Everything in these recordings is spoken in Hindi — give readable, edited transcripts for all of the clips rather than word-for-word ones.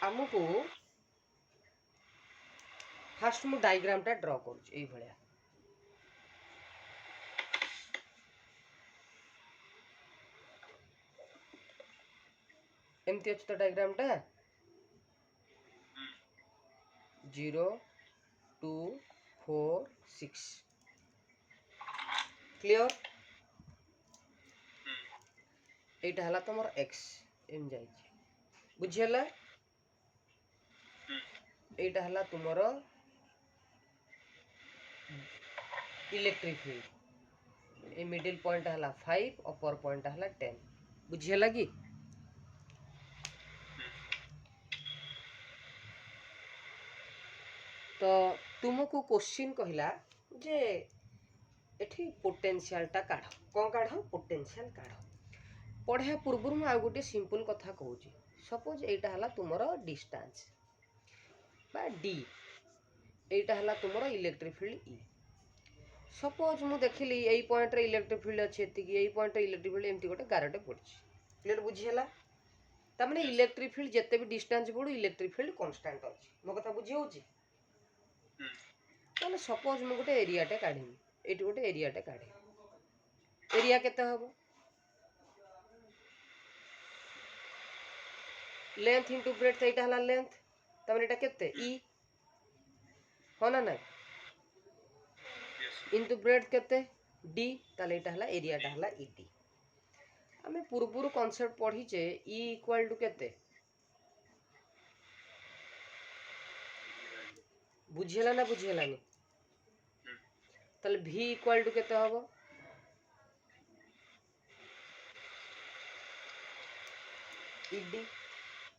आमको फास्ट मु डायग्राम टा ड्रॉ करूँ यही भाया एमती अच्छे तो डायग्राम टा 0 2 4 6 क्लियर एटा हला तुमर x एम जाई बुझियला एटा हला तुमर इलेक्ट्रिक फील्ड ए मिडिल पॉइंट हला 5 अपर पॉइंट हला 10 बुझियला कि तो तुमको क्वेश्चन कहला जे एठी पोटेंशियल टा काढ कोन काढ पोटेंशियल काढ पढ़ा पूर्व मु आ गोटे सिंपल कथा कहूँ सपोज एटा हला तुमरो डिस्टेंस बा डी एटा हला तुमरो इलेक्ट्रिक फील्ड ई सपोज मु देखिली एई पॉइंट रे इलेक्ट्रिक फील्ड अछि एतिकी एई पॉइंट रे इलेक्ट्रिक फील्ड एमती गोटे गारटे पड़छि क्लियर बुझियला त माने इलेक्ट्रिक फील्ड जत्ते भी डिस्टेंस बढु इलेक्ट्रिक फील्ड कांस्टेंट अछि मो कथा बुझि होछि ताले सपोज मु गोटे एरिया टे काढिमी एटी गोटे एरिया टे काढे एरिया केते हबो लेंथ इंटू ब्रेड्थ एटा हला लेंथ तमने एटा केते ई हो ना नाही इंटू ब्रेड्थ केते डी ताले एटा हला एरिया टा हला ईडी आमे पूर्वरु कांसेप्ट पढिचे ई इक्वल टू केते बुझियला ना बुझियलानी ताले v इक्वल टू केते हबो ईडी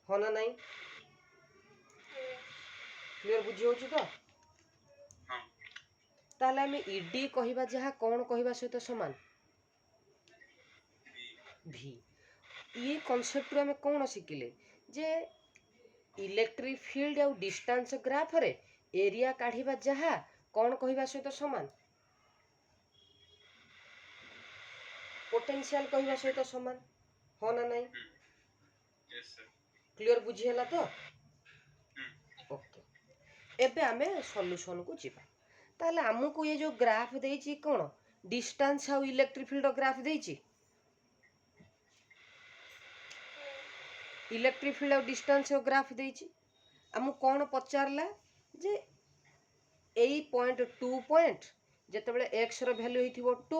हो ना नाही क्लियर बुझि होछि तो ताले हमें ईडी कहिबा जहा कोन कहिबा सहित समान v ये कांसेप्ट रो हमें कोन सिखिले जे इलेक्ट्रिक फील्ड और डिस्टेंस ग्राफ रे एरिया काढिबा जहा कोन कहिबा सहित समान पोटेंशियल कहिबा सहित समान हो ना नाही यस सर क्लियर बुझियला तो ओके एबे आमे सॉल्यूशन को जिबा ताले हमकु ये जो ग्राफ देइची कोन डिस्टेंस और इलेक्ट्रिक फील्ड ग्राफ देइची इलेक्ट्रिक फील्ड और डिस्टेंस ग्राफ देइची हमु कोन पचारला जे एई पॉइंट 2 पॉइंट जते बेले x रो वैल्यू हिथिबो 2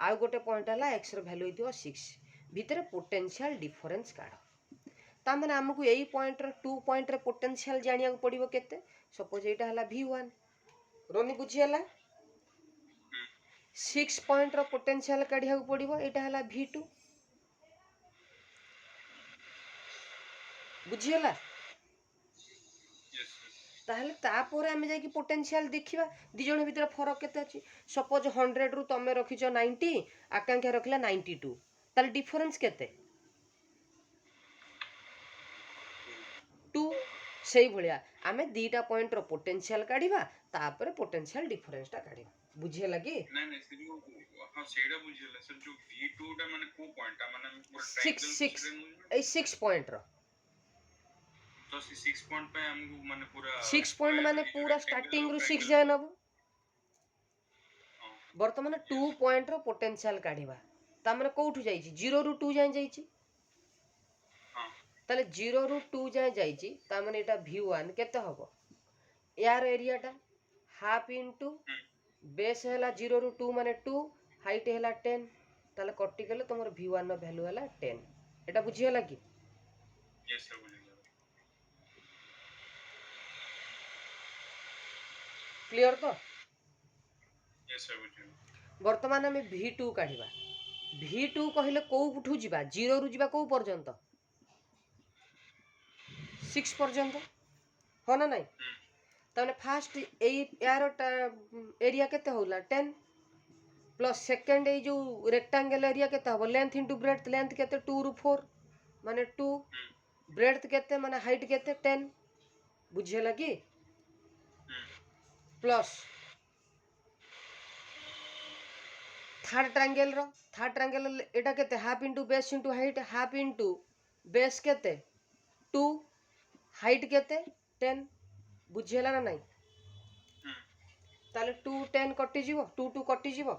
आ गोटे पॉइंट हला x रो वैल्यू हिथिबो 6 भीतर पोटेंशियल डिफरेंस काढ ता माने हमकु एई पॉइंट रो 2 पॉइंट रे पोटेंशियल जानिया को पड़िबो केते सपोज एटा हला v1 रोनी बुझियला 6 पॉइंट रो पोटेंशियल काढिया को पड़िबो एटा हला v2 बुझियला ताहले तापर आमे जाई कि पोटेंशियल देखिबा दि जण भीतर फरक केते अछि सपोज 100 रु तमे रखिचो 90 आकांक्षा रखिला 92 ताले डिफरेंस केते 2 सेही भलिया आमे दीटा पॉइंट रो पोटेंशियल काढिबा तापर पोटेंशियल डिफरेंस ता काढिबा बुझिए लगी नै नै से जो हां सेडा बुझियला सर जो v2 टा माने को पॉइंट ता माने पूरा ट्रायंगल 6 पॉइंट रो तो 6 पॉइंट पे हमको माने पूरा 6 पॉइंट माने पूरा स्टार्टिंग रु 6 जाय नबो वर्तमान 2 पॉइंट रो पोटेंशियल काढिबा ता माने कोठु जाईची 0 रु 2 जाय जाईची हां ताले 0 रु 2 जाय जाईची ता माने एटा v1 केते हबो यार एरिया टा हाफ इनटू बेस हैला 0 रु 2 माने 2 हाइट हैला 10 ताले कटि गेले तमर v1 नो वैल्यू हैला 10 एटा बुझियला कि यस सर बुझियला क्लियर तो यस सर बुझियला वर्तमान हमें v2 काढिबा v2 कहिले को उठू जिबा 0 रु जिबा को पर्यंत 6 पर्यंत हो ना नाही तने फास्ट एई यार एरिया केते होला 10 प्लस सेकंड ए जो रेक्टेंगल एरिया केते हबो लेंथ इनटू ब्रेड्थ लेंथ केते 2 रु 4 माने 2 ब्रेड्थ केते माने हाइट केते 10 बुझियला कि प्लस थर्ड ट्रायंगल एटा केते half into base into height half into base केते 2 हाइट केते 10 बुझेला ना नहीं ताले 2 10 कटि जीवो 2 2 कटि जीवो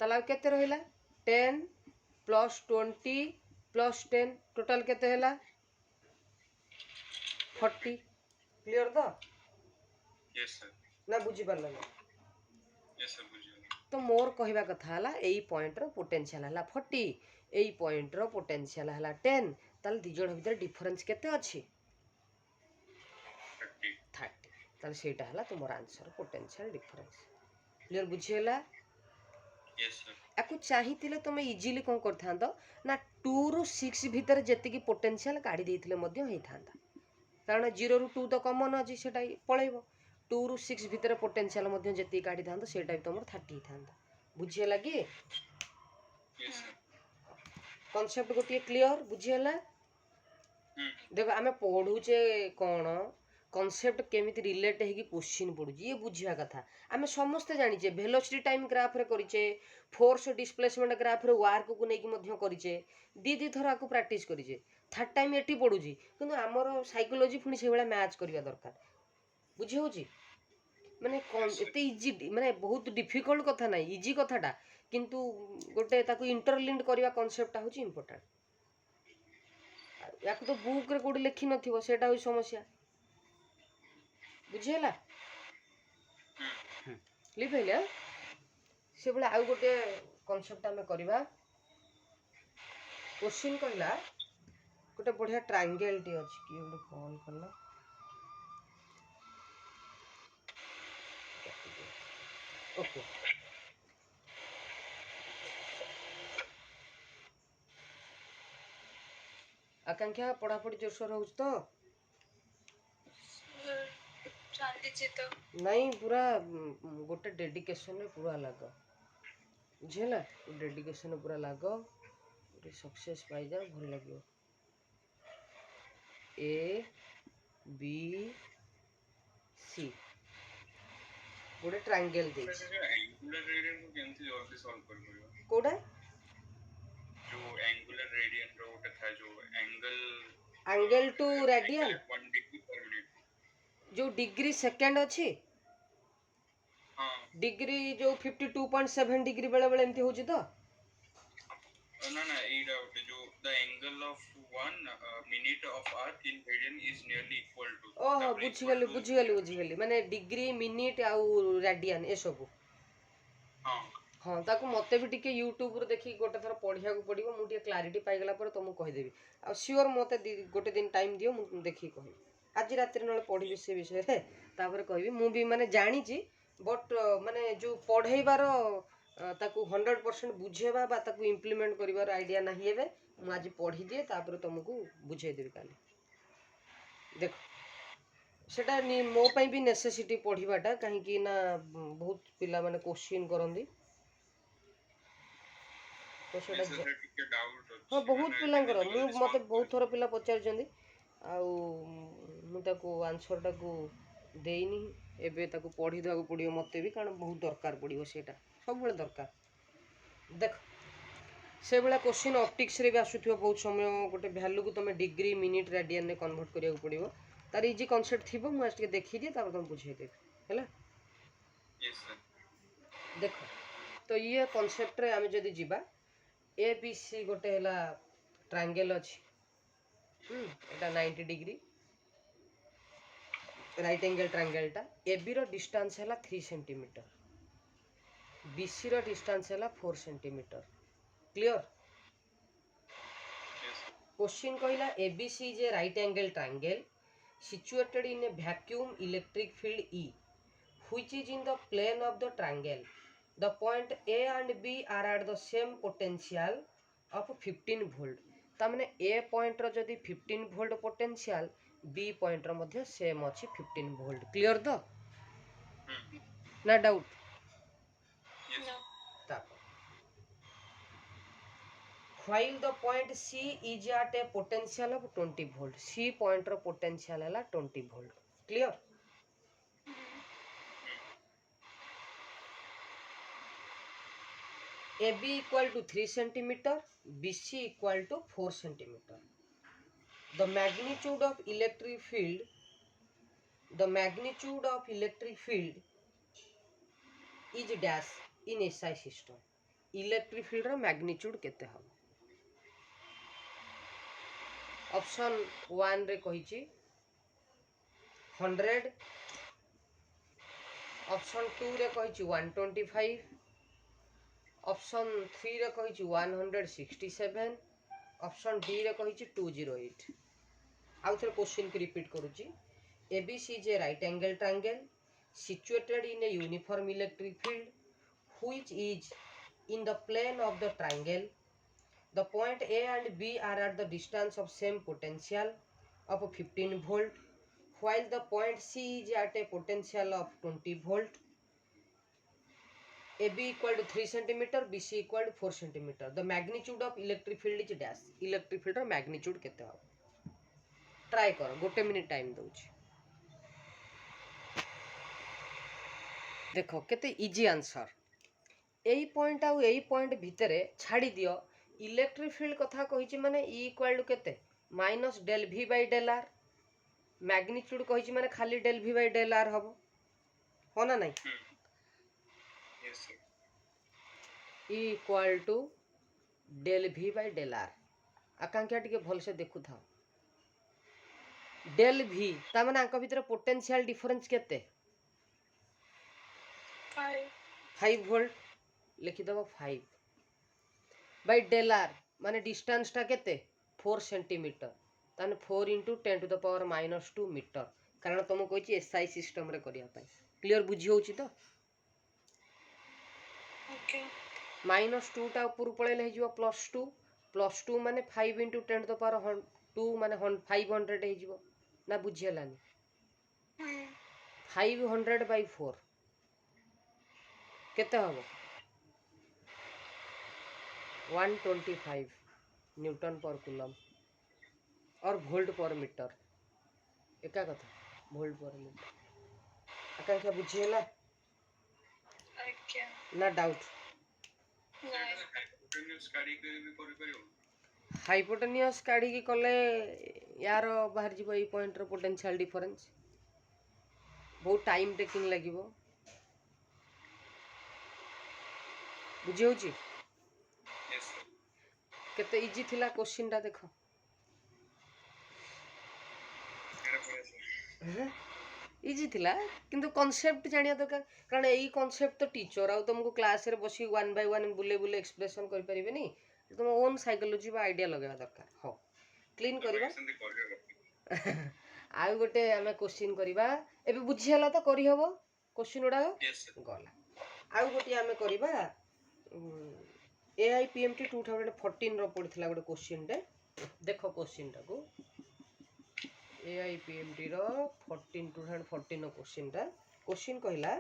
ताला केते रहिला 10 प्लस 20 प्लस 10 टोटल केते हैला 40 क्लियर तो यस सर ना बुझी पारला ना यस सर बुझियो तो मोर कहवा कथा हला एई पॉइंट रो पोटेंशियल हला 40 एई पॉइंट रो पोटेंशियल हला 10 ताल दी जण भीतर डिफरेंस केते अछि 30 ताल सेटा हला तुमर आंसर पोटेंशियल डिफरेंस क्लियर बुझियला यस सर याकू चाहिथिले तुम इजिली कोन करथांतो ना 2 ରୁ 6 भीतर जेतिकी पोटेंशियल काढी देथिले मध्ये हेइथांता कारण 0 ରୁ 2 तो कॉमन अछि सेटा पळेइबो 2 ରୁ 6 भीतर पोटेंशियल मध्ये जेति काढी थांतो सेटा भी तुमर 30 हेइथांता बुझियला कि यस सर कॉन्सेप्ट गोटे क्लियर बुझियला देखो आमे पढुचे कोन कॉन्सेप्ट केमिति रिलेट हेगी क्वेश्चन पढु ये बुझिया कथा आमे समस्त जानिचे वेलोसिटी टाइम ग्राफ रे करिचे फोर्स डिस्प्लेसमेंट ग्राफ रे वर्क को नेकी मध्य करिचे दी थरा को प्रैक्टिस करिचे थर्ड टाइम एटी पढुची किंतु हमर साइकोलॉजी फुनी से बेला मैच करबा दरकार बुझी होची माने एते इजी माने बहुत डिफिकल्ट कथा नै इजी कथाटा किंतु गोटे ताकू इंटरलिंक्ड करबा कॉन्सेप्टटा होची इंपोर्टेंट याकू तो बुक रे कोड लिखि नथिबो सेटा होई समस्या बुझियला लिख हैले से बेला आउ गोटे कॉन्सेप्ट हमें करबा क्वेश्चन कहला गोटे बढ़िया ट्रायंगल टी अछि कि गोटे कॉल करला ओके आकांक्षा पढ़ापढ़ी जोरसोर हो तो नहीं पूरा गोटे डेडिकेशन में पूरा लाग बुझेला डेडिकेशन में पूरा लाग गोटे सक्सेस पाई जाओ भल लगे ए बी सी गोटे ट्रायंगल दे एंगुलर रेडियन को केमति जल्दी सॉल्व कर परिबा कोडा जो एंगुलर रेडियन रो गोटे था जो एंगल टू रेडियन 1 डिग्री पर मिनट जो डिग्री सेकंड अछि हां डिग्री जो 52.7 डिग्री बेले बेले एमती होची तो ना ना एटा गोटे जो the angle of 1 minute of arc in radian is nearly equal to ओहो बुझिगली माने डिग्री मिनिट आउ रेडियन ए सब हां हाँ ताकू मते भी टिके यूट्यूब रे देखि गोटे थर पढ़िया को पड़िबो मु टिके क्लैरिटी पाई गला पर तुमको कहि देबी आ श्योर मते गोटे दिन टाइम दियो मु देखि कहि आज रात्रि नले पढ़िबी से विषय रे तापर कहबी मु भी माने जानि छी बट माने जो पढ़ेइबार ताकू 100% बुझेबा बा ताकू इम्प्लीमेंट करिवार आईडिया नाही हेबे मु आज पढ़ी दिए तापर तुमको बुझाई देबी काली देखो सेटा मो पई भी नेसेसिटी पढ़िबाटा काहे कि ना बहुत पिला माने क्वेश्चन करंदी तो सेटा टिके डाउट अछि हाँ बहुत पिलांकर मु मते बहुत थोर पिला पचार जंदी आउ मु ताको आंसर टाको देइनी एबे ताको पढ़ी देबा पड़ियो मते भी कारण बहुत दरकार पड़ियो सेटा सब बेले दरकार देख से बेला क्वेश्चन ऑप्टिक्स रे भी आसुथियो बहुत समय गोटे वैल्यू को तमे डिग्री मिनिट रेडियन ने कन्वर्ट करिया पड़ियो तार इजी कांसेप्ट थिबो मु आज के देखि दिए तापर तुम बुझाई देबे हैला यस सर देखो तो ये कांसेप्ट रे आमे जदी जिबा ए बी सी गोटे हैला ट्रायंगल अछि एटा 90 डिग्री राइट एंगल ट्रायंगल टा ए बी रो डिस्टेंस हैला 3 सेंटीमीटर बी सी रो डिस्टेंस हैला 4 सेंटीमीटर क्लियर क्वेश्चन कहला A B C is a right angle triangle situated in a vacuum electric field E which is in the plane of the triangle. The point A and B are at the same potential of 15 volt. तामने A पॉइंट रो जदी 15 वोल्ट पोटेंशियल B पॉइंट रो मध्ये सेम अछि 15 वोल्ट क्लियर तो ना doubt while the point C is at a potential of 20 volt C point row potential हैला 20 volt clear AB equal to 3 centimeter, BC equal to 4 centimeter. The magnitude of electric field is dash in SI system. Electric field row magnitude केते हम? Option 1 रे कहिची 100, ऑप्शन 2 रे कहिची 125, ऑप्शन 3 रे कहिची 167, ऑप्शन डी रे कहिची 208. आउ थे क्वेश्चन की रिपीट करूची. ABC is a right angle triangle situated in a uniform electric field which is in the plane of the triangle. The point A and B are at the distance of same potential of 15 volt, while the point C is at a potential of 20 volt. AB equal to 3 centimeter, BC equal to 4 centimeter. The magnitude of electric field is dash. Electric field magnitude केते हो? ट्राई करो, गोटे मिनिट टाइम दूची. देखो केते इजी आंसर. एई पॉइंट आउ एई पॉइंट भितरे छाड़ी दियो. इलेक्ट्रिक फील्ड कथा कहिची माने E इक्वल टू केते minus del V by del R. Magnitude कहिची माने खाली del V by del R हबो हो ना नहीं. Yes, sir. E equal to del V by del R. Akanksha टिके भल से देखु था. डेल V ता माने आंका भितरे पोटेंशियल डिफरेंस केते 5 वोल्ट लिखि दबो 5 बाय डेल R माने डिस्टेंस टा केते 4 सेंटीमीटर ताने 4 * 10 टू द पावर -2 मीटर. कारण तुम कहिची एसआई सिस्टम रे करिया पई. क्लियर बुझी होची तो? ओके -2 टा ऊपर पळेले हे जिवो +2 +2 माने 5 * 10 टू द पावर 2 माने 500 हे जिवो ना बुझियलानी. 500 बाय 4 केते हबो 125 न्यूटन पर कूलम और वोल्ट पर मीटर. एका कथा वोल्ट पर मीटर. आकांक्षा बुझियला ओके ना डाउट? Hypotenuse study के भी करि परियो. हाइपोटेनियस काढ़ी की कले यार बाहर जीव ए पॉइंट रो पोटेंशियल डिफरेंस बहुत टाइम टेकिंग लागिवो. बुझी होची Yes, sir. केते इजी थिला क्वेश्चन टा देखो. एरा पड़े sir. इजी थिला किंतु कांसेप्ट जानिया दरकार. कारण एई कांसेप्ट तो टीचर आउ तुमको क्लास रे बसी 1 बाय 1 बुले बुले एक्सप्रेशन कर परिबे नी. तुम ओन साइकोलॉजी बा आइडिया लगावा दरकार. हो क्लीन करबा. सेंदी करियो. आउ गोटे हमें क्वेश्चन करबा. एबे बुझी हला तो करि हबो क्वेश्चन उडा Yes, sir. गला. आउ गोटे हमें करबा AIPMT 2014 रो पड़थिला गोटे क्वेश्चन रे. देखो क्वेश्चन टाको AIPMT रो 2014 रो क्वेश्चन टा. क्वेश्चन कहला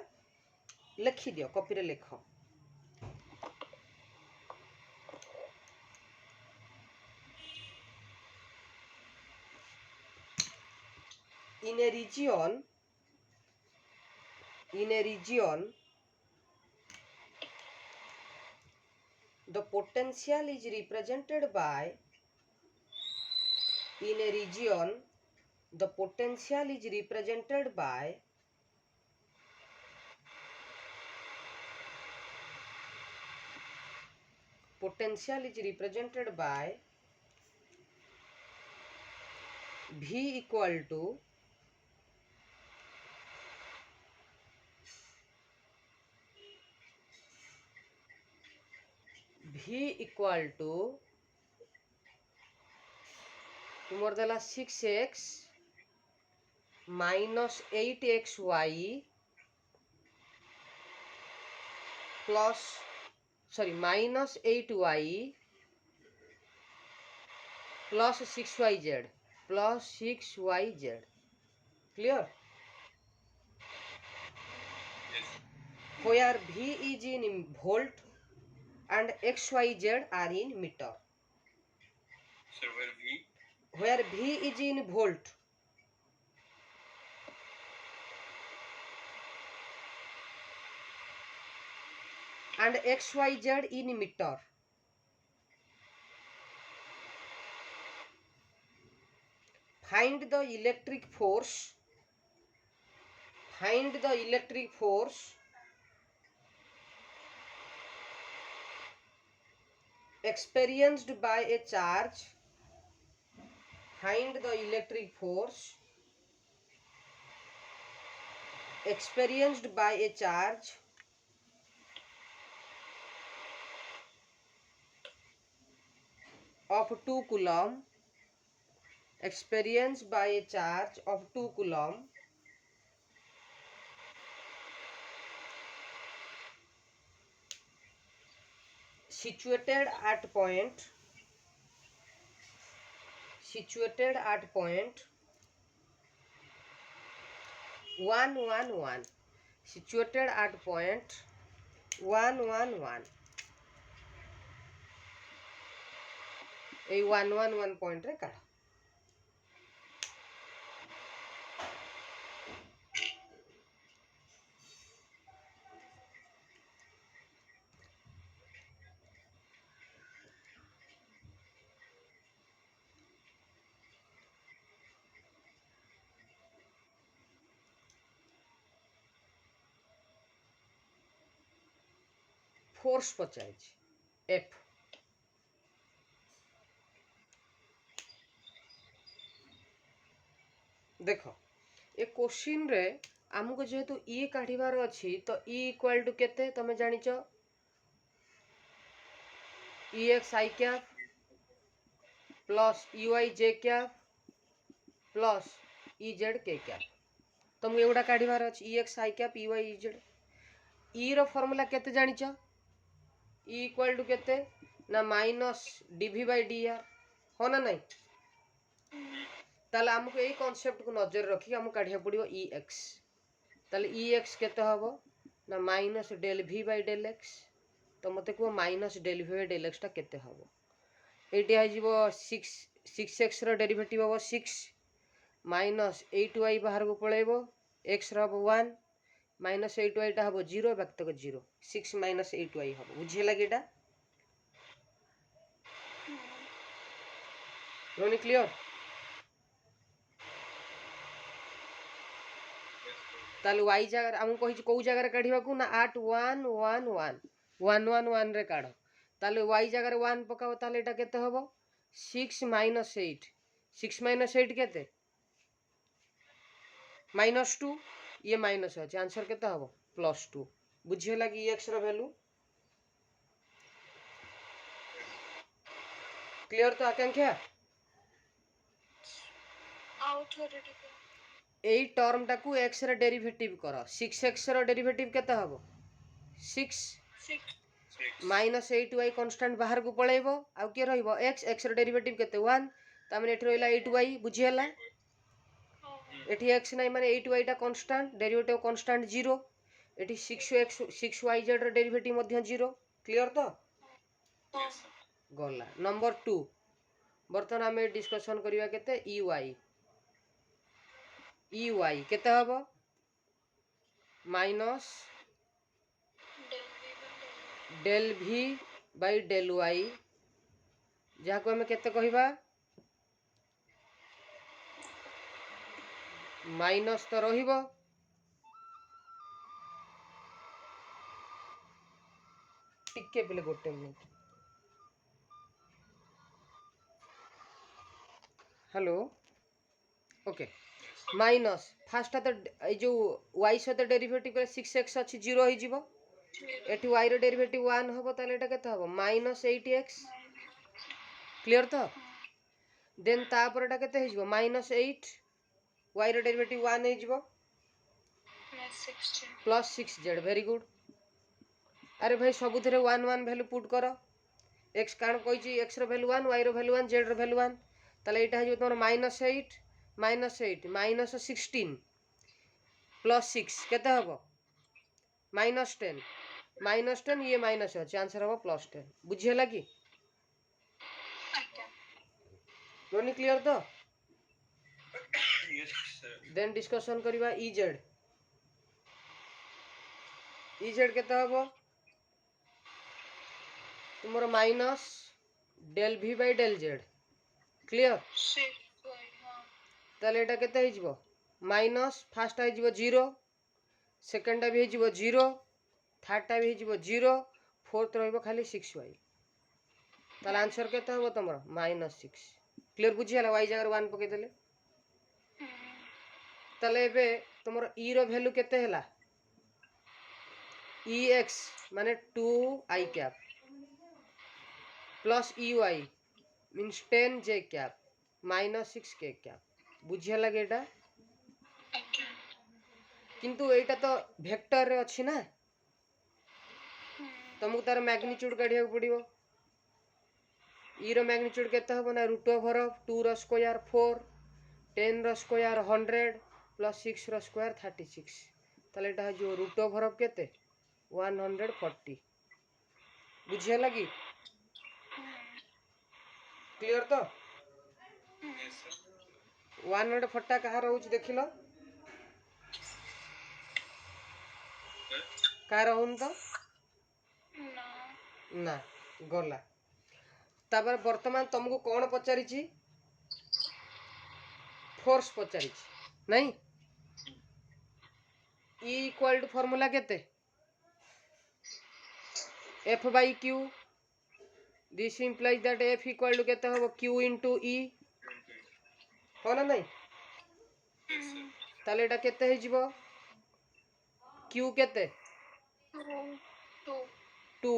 लिखि दियो कॉपी रे लिखो. In a region the potential is represented by V equal to तुमर देला 6x minus 8xy plus minus 8y plus 6yz plus 6yz. Clear? Yes. Where V is in volt and xyz are in meter. Sir, Where V is in volt and XYZ in meter. Find the electric force. Find the electric force experienced by a charge. Find the electric force experienced by a charge of 2 coulomb. Experienced by a charge of 2 coulomb situated at point 111, situated at point 111. এই 111 পয়েন্ট রে কাঢ়। Force पचाइछि F. देख ए क्वेश्चन रे आमको जेहेतु ई काढ़ीबार अछि तो ई इक्वल टू केते तमे जानिच E X I cap plus U I J cap plus E Z K cap. तुमको एगुड़ा काढ़ीबार अछि E X I cap U I Z. ई रो फॉर्मूला केते जानिच ई इक्वल टू केते ना minus DV by D R हो ना नहीं। ताले हमको यही कॉन्सेप्ट को नजर रखी हमको काढ़िया पड़ियो ई एक्स। ताले ई एक्स केते हबो ना minus del V by del x. तो मते को minus del V by del x टा केते हबो एटी आ जीवो 6x रो डेरिवेटिव हबो 6 माइनस 8y बाहर को पळेबो x रो हबो 1 माइनस 8y टा हबो 0 बाक तक 0 6 माइनस 8y हबो। बुझे लागेटा रोनी क्लियर। ताले y जगह हम कहि को जगह काढिबा को ना 8 1 1 1 1 1 1 रे काढो। ताले y जगह 1 पकाओ ताले एटा केते हबो 6 माइनस 8 6 माइनस 8 केते माइनस 2 ये माइनस अछि आंसर केते हबो प्लस 2। बुझे लागी x रो वैल्यू क्लियर तो आकांक्षा आउट ऑलरेडी एई टर्म टाकू x रे डेरिवेटिव करो 6x रो डेरिवेटिव केते हबो 6 6 माइनस 8y कांस्टेंट बाहर को पळेबो आ के रहइबो x x रो डेरिवेटिव केते 1 त माने एठी रहला 8y बुझियला एठी x नै माने 8y टा कांस्टेंट डेरिवेटिव कांस्टेंट 0 एठी 6x 6yz रो डेरिवेटिव मध्ये 0 क्लियर तो गला। नंबर 2 बर्तन हमें डिस्कशन करिवा केते ey केते हबो minus del v by del y जहा को हमें केते कहिबा माइनस तो रहिबो टिके पले गोटे minute hello okay minus fast तो ए जो y सहित डेरिवेटिव करे 6x अछि 0 होई जीवो एठी y रो डेरिवेटिव 1 होबो ताले एटा केते होबो माइनस 8x क्लियर तो देन तापर एटा केते हे जीवो माइनस 8 y रो डेरिवेटिव 1 हे जीवो प्लस 6z वेरी गुड। अरे भाई सबुथिरे 1 1 वैल्यू पुट करो x कान कहिची x रो वैल्यू 1 y रो वैल्यू 1 z रो वैल्यू 1 ताले एटा हे तोर माइनस 8 माइनस 16 प्लस 6 केते हबो माइनस 10 ये माइनस अछि आंसर हबो प्लस 10। बुझियला की रोनी क्लियर तो yes sir देन डिस्कशन करिवा ez केते हबो तुमर minus del V by del Z clear 6y हाँ ताले एटा केते हो जिवो माइनस फास्ट हो जिवो 0 सेकंड टा भी हो जिवो 0 थर्ड टा भी हो जिवो 0 फोर्थ रहइबो खाली 6y ताले आंसर केते हो तुमर -6 क्लियर बुझियाला y जगह 1 पके देले ताले एबे तुमर e रो वैल्यू केते हैला ex माने 2i cap plus ey means 10j cap -6k cap बुझिया लगे एटा okay किंतु एटा तो वेक्टर रे अछि ना तुमको तार मैग्नीट्यूड काढिया पड़िबो ई रो मैग्नीट्यूड केते हबो ना √2 रो स्क्वायर 4 10 रो स्क्वायर 100 प्लस 6 रो स्क्वायर 36 ताले एटा जो √2 केते 140 बुझिया लगी क्लियर तो Yes, sir. 140 कहा रहउछ देखिलो Sir? का रहउन तो ना ना गला तापर वर्तमान तुमको कौन पचारिछि फोर्स पचारिछि नहीं E इक्वल टू फॉर्मूला केते F by Q this implies that F equal to केते हबो Q into E 20. हो ना नहीं Yes, sir. ताले एटा केते हे जिवो Q केते 2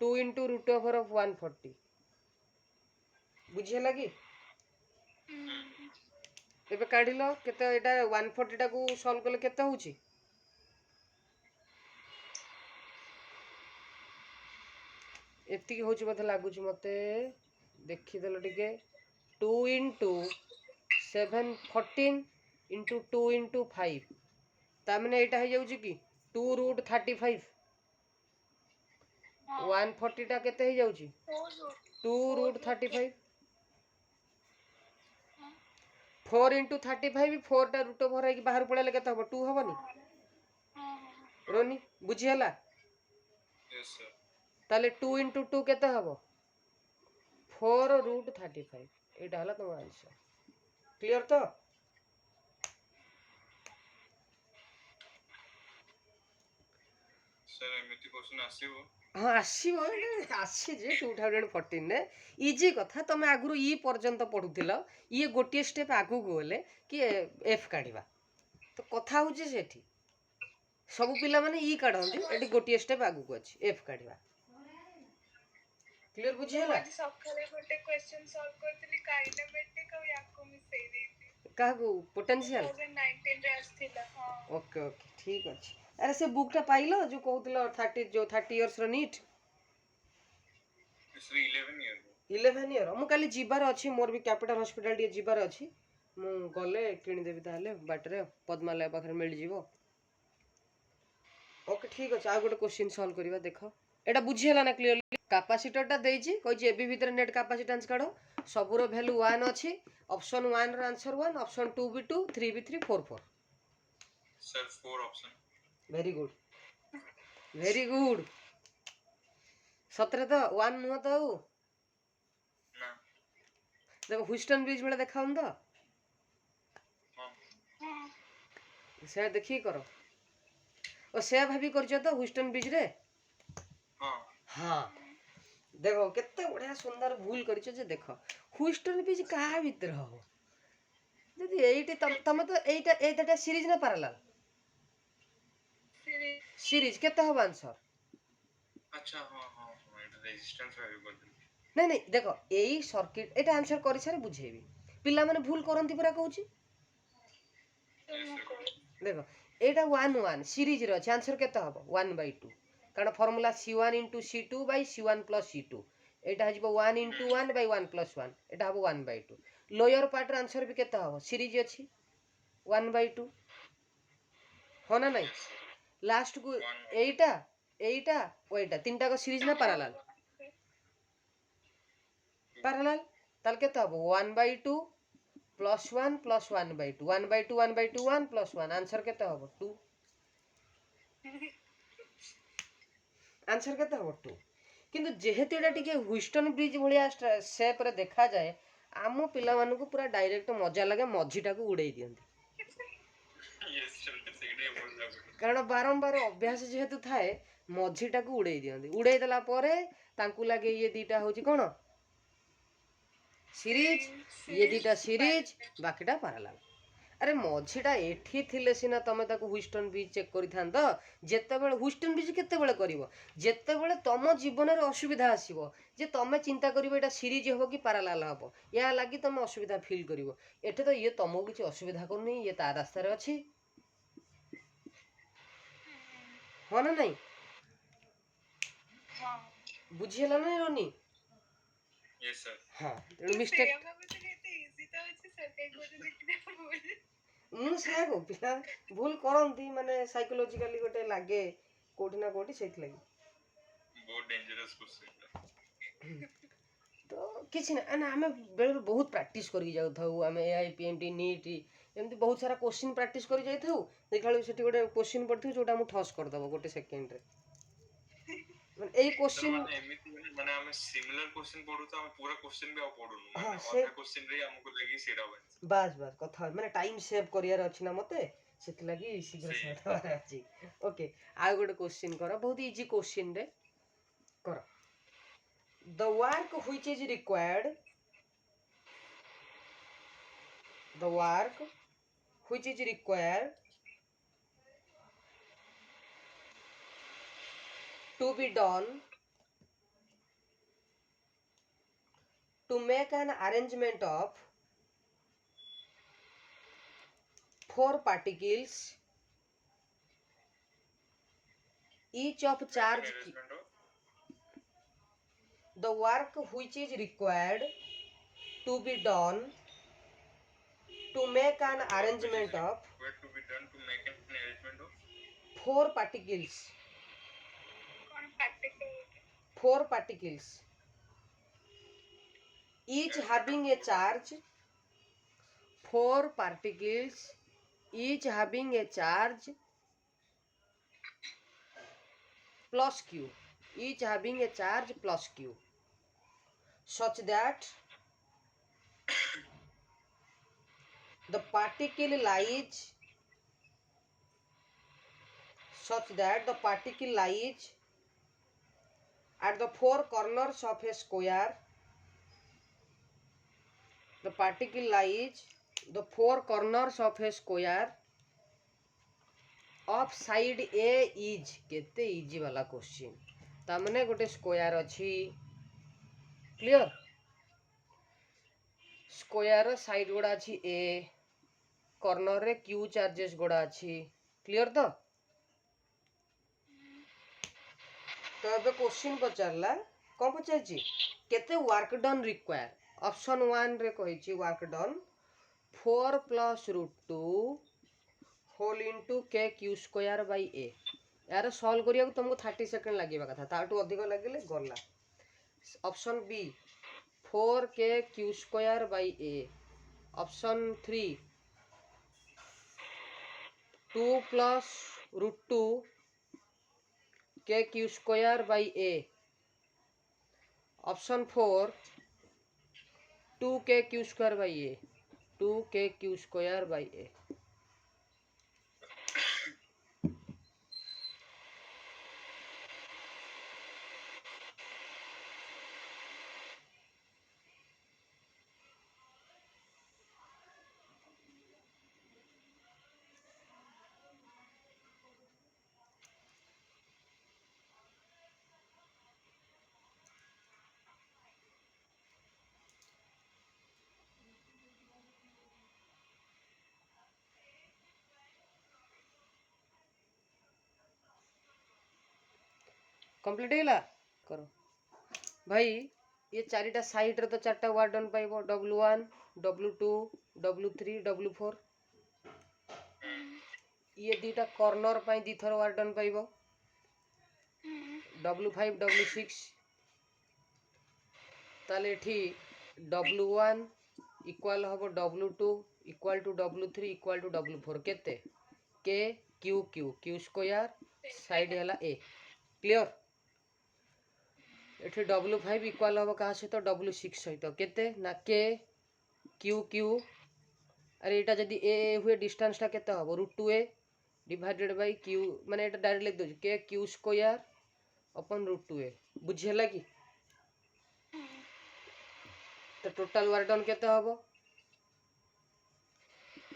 2 into √140 बुझिया लगी एबे काढिलो केते एटा 140 टा को सॉल्व करले केते होउची एति होउची मते लागुची मते देखि देलो टिके 2 into 7 14 into 2 into 5 ता माने एटा हे जाउची की 2√35 140 टा केते हे जाउची 2√35 4 into 35 4 टा रूट ओवर है बाहर पड़ेले केते हबो 2 हबनी रोनी बुझी हला Yes, sir. ताले 2 into 2 केते हबो 4√35 एटा हला तमर आंसर क्लियर तो Sir, एमिति क्वेश्चन आसीबो हाँ आसीबो आसी जे 2014 रे इजी कथा तमे आगुरु ई पर्यंत पढुथिल ई गोटिए स्टेप आगु गले कि एफ काढिबा तो कथा होची सेठी सब पिला माने ई काढंती एटी गोटिए स्टेप आगु को अछि एफ काढिबा क्लियर बुझी हला आज सकाळे गोटे क्वेश्चन सॉल्व करतली काइनेमेटिक और याको मिसेई देती काहू पोटेंशियल 2019 रे आस्थिला हां ओके ओके ठीक अछि अरे से बुकटा पाइलो जो कहउतलो 30 इयर्स रो नीट It's 11 year. 11 इयर मु काली जिबार अछि मोर भी कैपिटल हॉस्पिटल डी जिबार अछि मु गले किनि देबी ताले बाटरे पद्मालय पाखरे मिल जिवो ओके ठीक अछि आ गोटे क्वेश्चन सॉल्व करिवा देखो एटा बुझी हला ना क्लियरली कैपेसिटर टा देइछि कहै जे एबी भीतर नेट कैपेसिटेंस काढो सबुरो वैल्यू 1 अछि ऑप्शन 1 रो आंसर 1 ऑप्शन 2 भी 2 3 भी 3 4 4 Sir, 4 option. वेरी गुड सतरे तो 1 नुह तो ना देखो ह्यूस्टन ब्रिज बेले देखाउन तो हाँ से देखी करो ओ से भाभी करछ तो ह्यूस्टन ब्रिज रे हाँ हाँ देखो केते बढ़िया सुंदर भूल करछ जे देखो ह्यूस्टन ब्रिज कहा भीतर हो जदी एइटे तम तो एइटा सीरीज ना पैरेलल सीरीज केते हो आंसर अच्छा हाँ हाँ हाँ এটা रेजिस्टेंस वैल्यू कर दिल नहीं नहीं देखो एई सर्किट एटा आंसर करि सारे बुझेबी पिला माने भूल करंती परा कहूची देखो एटा 1 1 सीरीज रो छै आंसर केते हबो 1/2 कारण formula C1 * C2 / C1 + C2 एटा हजबो 1 * 1 / 1 + 1 एटा हबो 1/2 लोअर पार्ट रो आंसर भी केते हबो सीरीज अछि 1/2 हो ना नहीं लास्ट को एटा एटा ओइटा तीनटा को सीरीज ना पैरेलल पैरेलल ताल केते हबो 1/2 +1 + 1/2 1/2 1/2 1 + 1 आंसर केते हबो 2 आंसर केते हबो 2 किंतु जेहेतु एटा टिके ह्विस्टन ब्रिज भलिया शेप रे देखा जाए आम पिला मानकु पूरा डायरेक्ट मजा लगे मझीटाକୁ उड़ेई दियंती Yes, चलते ସେଇଟା ଭଲ ଲାଗୁଛି। କାରଣ ବାରମ୍ବାର ଅଭ୍ୟାସ ଯେହେତୁ ଥାଏ ମଝିଟାକୁ ଉଡେଇ ଦିଅନ୍ତି ଉଡେଇ ଦେଲା ପରେ ତାଙ୍କୁ ଲାଗେ ଇଏ ଦିଟା ହଉଛି କଣ ସିରିଜ ଇଏ ଦିଟା ସିରିଜ ବାକିଟା ପାରାଲାଲ ଆରେ ମଝିଟା ଏଠି ଥିଲେ ସିନା ତମେ ତାକୁ ह्विस्टन ब्रिज ଚେକ୍ କରିଥାନ୍ତ ଯେତେବେଳେ ह्विस्टन ब्रिज କେତେବେଳେ କରିବ ଯେତେବେଳେ ତମ ଜୀବନରେ ଅସୁବିଧା ଆସିବ ଯେ ତମେ ଚିନ୍ତା କରିବ ଏଟା ସିରିଜ ହବ କି ପାରାଲାଲ ହବ ଏହା ଲାଗି ତମେ ଅସୁବିଧା ଫିଲ୍ କରିବ ଏଠି ତ ଇଏ ତମକୁ କିଛି ଅସୁବିଧା କରୁନି ଇଏ ତା ରାସ୍ତାରେ ଅଛି ହଁ ନା ନାଇଁ ହଁ ବୁଝିହେଲା ନା ରୋନି Yes, sir. ହଁ ତେଣୁ ମୁଁ ମିଷ୍ଟେକ୍ ସେଇଆ ଭାବୁଥିଲି ଏତେ ଇଜି ତ ଅଛି ସେକେଣ୍ଡ ଗୋଟେ ଦେଖିଲେ ଭୁଲ ମୁଁ ସେଇଆ କହୁ ପିଲା ଭୁଲ କରନ୍ତି ମାନେ ସାଇକୋଲୋଜିକାଲି ଗୋଟେ ଲାଗେ କୋଉଠି ନା କୋଉଠି ସେଇଥିଲାଗି ବହୁତ dangerous question ଟା। ତ କିଛି ନା ନା ଆମେ ବେଳେବେଳେ ବହୁତ ପ୍ରାକ୍ଟିସ୍ କରିକି ଯାଉଥାଉ ଆମେ AIPMT NEET ଏମିତି ବହୁତ ସାରା କୋଶ୍ଚିନ୍ ପ୍ରାକ୍ଟିସ୍ କରି ଯାଇଥାଉ ଦେଖିଲା ବେଳକୁ ସେଠି ଗୋଟେ କୋଶ୍ଚିନ୍ ପଡ଼ିଥିବ ଯୋଉଟା ଆମକୁ ଠସ୍ କରିଦେବ ଗୋଟେ ସେକେଣ୍ଡରେ ମାନେ ଏଇ Sir, କୋଶ୍ଚିନ୍ ମାନେ ଏମିତି ମାନେ ଆମେ similar question ପଢୁଛୁ ଆମେ ପୁରା question ବି ଆଉ ପଢୁନୁ ହଁ ମାନେ ସେ ଅଧା question ରେ ହିଁ ଆମକୁ ଲାଗି ସେଇଟା ହଉଛି ବାସ୍ ବାସ୍ କଥା ମାନେ ଟାଇମ୍ ସେଭ୍ କରିବାର ଅଛି ନା ମତେ ସେଥିଲାଗି ଶୀଘ୍ର ସେଇ ସାରିଦେବାର ଅଛି ଓକେ ଆଉ ଗୋଟେ କୋଶ୍ଚିନ୍ କର ବହୁତ ଇଜି କୋଶ୍ଚିନ୍ରେ କର the work which is required the work which is required to be done to make an arrangement of four particles each of charge arrangement of the work which is required to be done to make an arrangement of where to be done to make an arrangement of four particles କଣ practical four particles each having a charge four particles each having a charge plus q each having a charge plus q such that the particle lies at the four corners of a square the particle lies the four corners of a square of side a is केते इजी वाला क्वेश्चन ता माने गोटे स्क्वायर अछि क्लियर स्क्वायर साइड गोडा अछि a कॉर्नर रे q चार्जेस गोडा अछि क्लियर तो ଏବେ क्वेश्चन पचारला कोन पचारछि केते वर्क डन रिक्वायर ऑप्शन 1 रे कहिछि work done 4 + √2 whole into k q square by a यार सॉल्व करिया तुमको 30 सेकंड लागेबा कथा ताटू अधिक लागले गला option B 4k q square by a option 3 2 + √2 k q square by a option 4 2k q square by a 2k q square by a complete हैला करो भाई ये चारिटा साइड रे तो चारटा word done पाइबो w1 w2 w3 w4 ये दीटा कॉर्नर पाई दी थर वर्ड डन पाइबो w5 w6 ताले एठी w1 इक्वल हबो w2 equal to w3 equal to w4 केते k q q q square side हैला a क्लियर एठी W5 इक्वल हम क्या सहित W6 सहित केते ना K Q Q अरे एटा जदि A हुए डिस्टेंस टा केते हम √2a डिवाइडेड बाय Q माने एटा डायरेक्ट लिख दो K Q square upon √2a बुझियला कि तो टोटल वर्क डन केते हम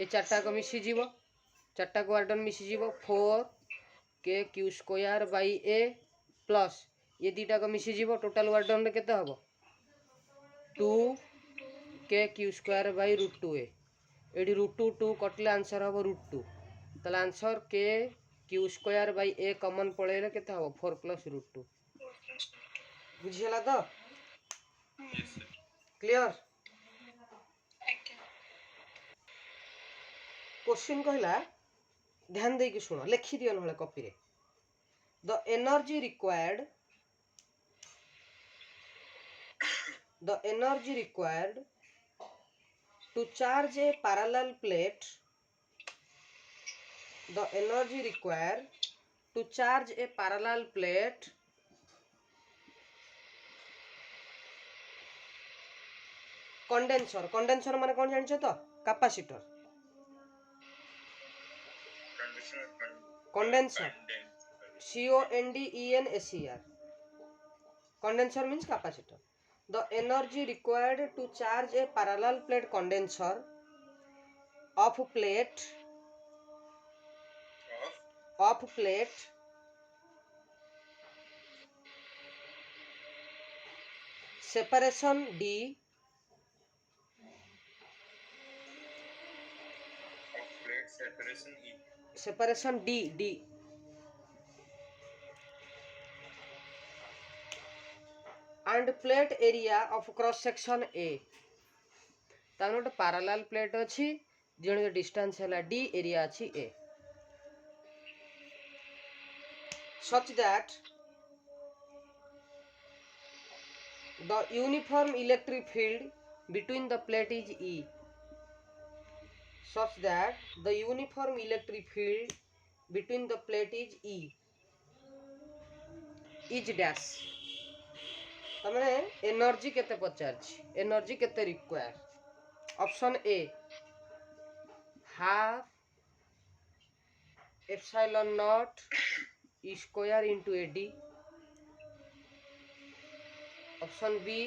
ए चारटा को मिसी जीवो चारटा को वर्क डन मिसी जीवो 4 K Q square by A plus ये दीटा को मिसी जीवो टोटल वर्क डन रे केते हम 2 K Q square by √2a एडी √2 कटले आंसर हम √2 ताले answer K Q square by A common पळेले केते हम 4 प्लस √2 बुझियला तो Yes, sir. क्लियर ଆଜ୍ଞା क्वेश्चन कहला ध्यान दे कि सुनो लिखि दियो नहले कॉपी रे the energy required to charge a parallel plate the energy required to charge a parallel plate condenser माने कौन जानछो तो capacitor condenser CONDENSER condenser means capacitor the energy required to charge a parallel plate condenser of plate separation D Of plate separation E. separation D and plate area of cross section A तार गोटे parallel plate अछि जण डिस्टेंस हैला D area अछि A such that the uniform electric field between the plate is E such that the uniform electric field between the plate is E is dash तमने एनर्जी केते पचारछि एनर्जी केते require option A half epsilon naught E square into AD option B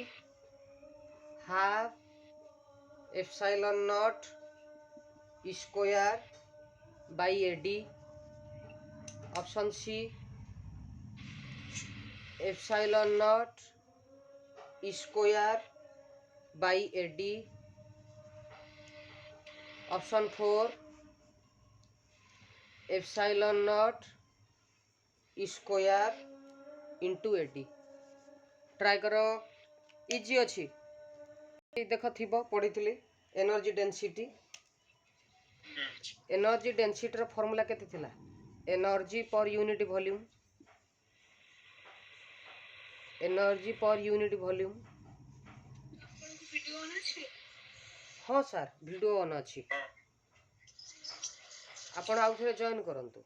half epsilon naught E square by AD option C epsilon naught E square by AD option 4 epsilon naught E square into AD try करो इजी अछि देख थिबो पढितली एनर्जी डेंसिटी रो फार्मूला केते थिला एनर्जी पर यूनिट वॉल्यूम ଆପଣଙ୍କୁ ଭିଡିଓ ଅନ୍ ଅଛି हाँ सर वीडियो ऑन अछि आपण आउ थरे जॉइन करंतु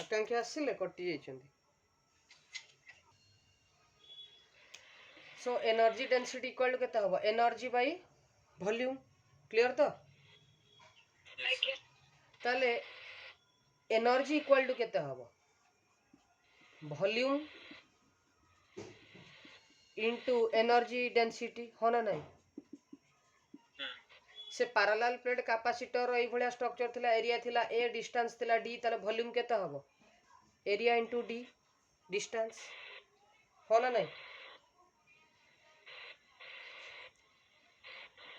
आकांक्षा आसिले कटि जाइछन्ती so energy density equal to केते हबो एनर्जी बाय वॉल्यूम क्लियर तो ଆଜ୍ଞା ताले एनर्जी इक्वल टू केते हबो वॉल्यूम इनटू एनर्जी डेंसिटी हो ना नहीं से पैरेलल प्लेट कैपेसिटर एई भलिया स्ट्रक्चर थिला एरिया थिला ए डिस्टेंस थिला डी ताले वॉल्यूम केते हबो एरिया इनटू डी डिस्टेंस हो ना नहीं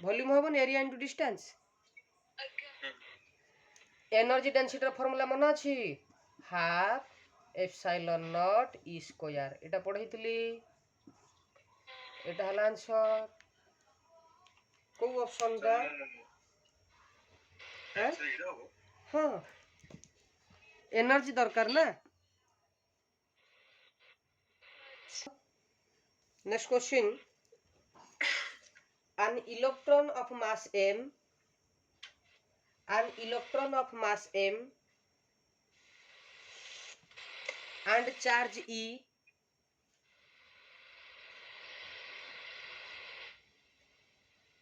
वॉल्यूम हबो एरिया इनटू डिस्टेंस ଆଜ୍ଞା एनर्जी डेंसिटी रो फार्मूला मन अछि half epsilon naught E square एटा पढैतली एटा हला आंसर को ऑप्शन दा हैं हां एनर्जी दरकार ना next question an electron of mass m an electron of mass m and charge E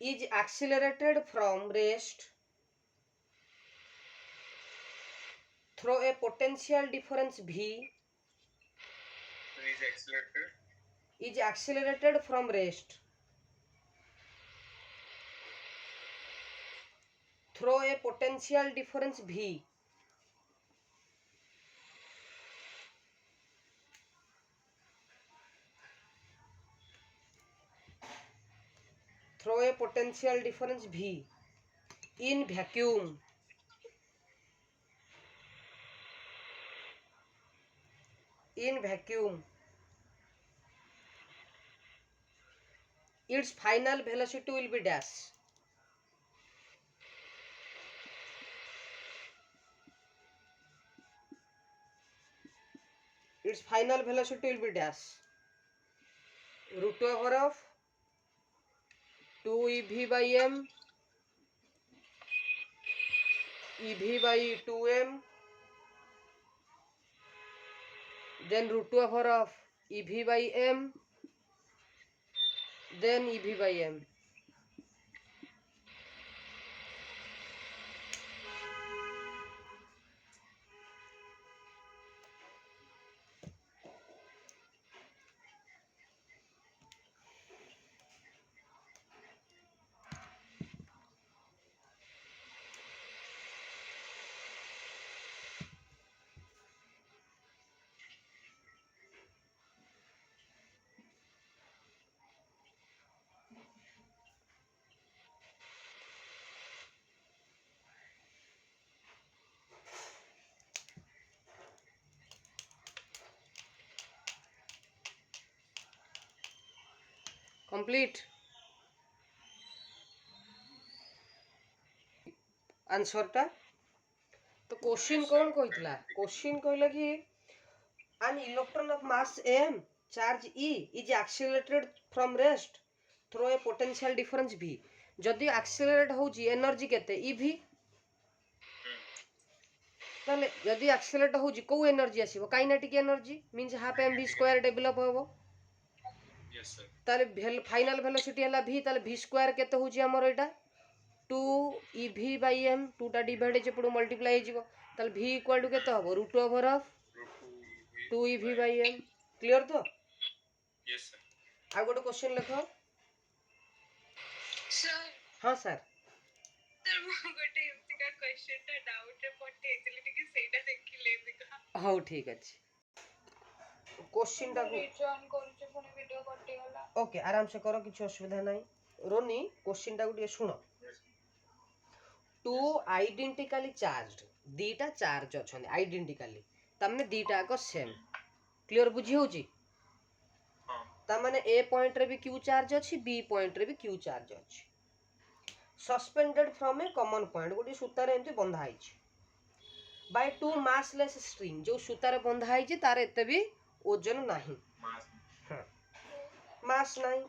is accelerated from rest through a potential difference V is accelerated from rest through a potential difference V through a potential difference V in vacuum its final velocity will be dash. Its final velocity will be dash root over of 2 ev by m ev by 2m then root over of ev by m then ev by m. Complete answer टा तो क्वेश्चन कौन कहला क्वेश्चन कहला कि an electron of mass m charge E is accelerated from rest through a potential difference V जदि accelerate होची एनर्जी केते ev ताले जदि accelerate होची को एनर्जी आसीबो kinetic energy means half M v square develop होबो यस सर ताले फाइनल वेलोसिटी हला v ताले v स्क्वायर केते होची हमर एटा 2 ev by m 2 टा डिवाइड जे पडू मल्टीप्लाई हेजिवो ताले v इक्वल टू केते होबो root over of 2 ev by m clear तो यस सर आ गोटे क्वेश्चन लिखो सर हां सर सर मो गोटे एमती का क्वेश्चन ता डाउट रे पठेइतली टिके सेटा देखिले बिका हाउ ठीक अछि क्वेश्चन टा को रिटर्न करछे पुनी वीडियो कटि गला ओके आराम से करो किछ असुविधा नाही रोनी क्वेश्चन टा को टिके सुनो टू आइडेंटिकली चार्ज्ड दीटा चार्ज अछन आइडेंटिकली तमने दीटा को सेम क्लियर बुझी होची हां ता माने ए पॉइंट रे भी क्यू चार्ज अछि बी पॉइंट रे भी क्यू चार्ज अछि suspended from A common point गोटी सूता रे एंती बंधा आइछि बाय टू मासलेस स्ट्रिंग जो सूता रे बंधा आइछि तार एते भी ओजन नाही मास हां मास नाही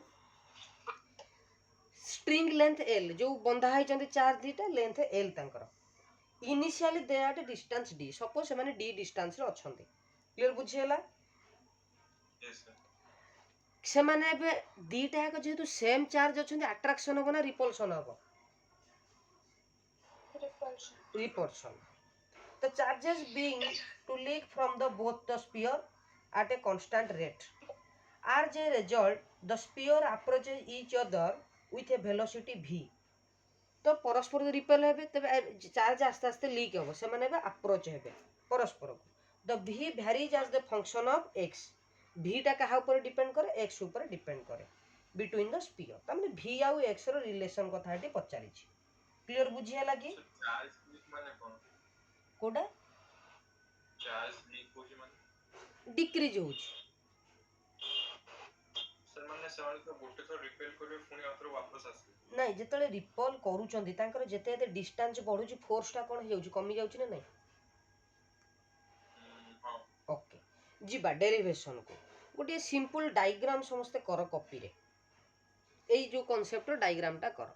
स्ट्रिंग लेंथ एल जो बंधा आइछन्ती चार्ज दीटा लेंथ एल तांकर initially they are distance D suppose से माने डी डिस्टेंस रे अछन्ती क्लियर बुझियला यस सर से माने बे दीटा एक जेतु सेम चार्ज अछन्ती अट्रैक्शन हो ना रिपल्शन हो repulsion the charges being to leak from the both the sphere at a constant rate as a result the sphere approaches each other with a velocity v तो परस्पर रिपेल हेबे तबे चार्ज आस्ते आस्ते लीक हो से माने बे अप्रोच हेबे परस्पर को the v varies as the function of x v टा कहा ऊपर डिपेंड करे x ऊपर डिपेंड करे बिटवीन द स्फीयर तमने v आ x रो रिलेशन कथा हेटी पचारि छी क्लियर बुझियला कि चार्ज लीक माने कोन कोडा चार्ज लीक होची माने डिक्रीज होची सर माने सवाल तो गोटे तो रिपेल करे पुनी आथरो वापस आसे नाही जेतले रिपल करूचंदी तांकर जेते जेते डिस्टेंस बढ़ुची फोर्स टा कोन हेउची कमी जाउची ना नाही हां ओके जिबा डेरिवेशन को गोटे सिंपल डायग्राम समस्त कर कॉपी रे एई जो कांसेप्ट डायग्राम टा कर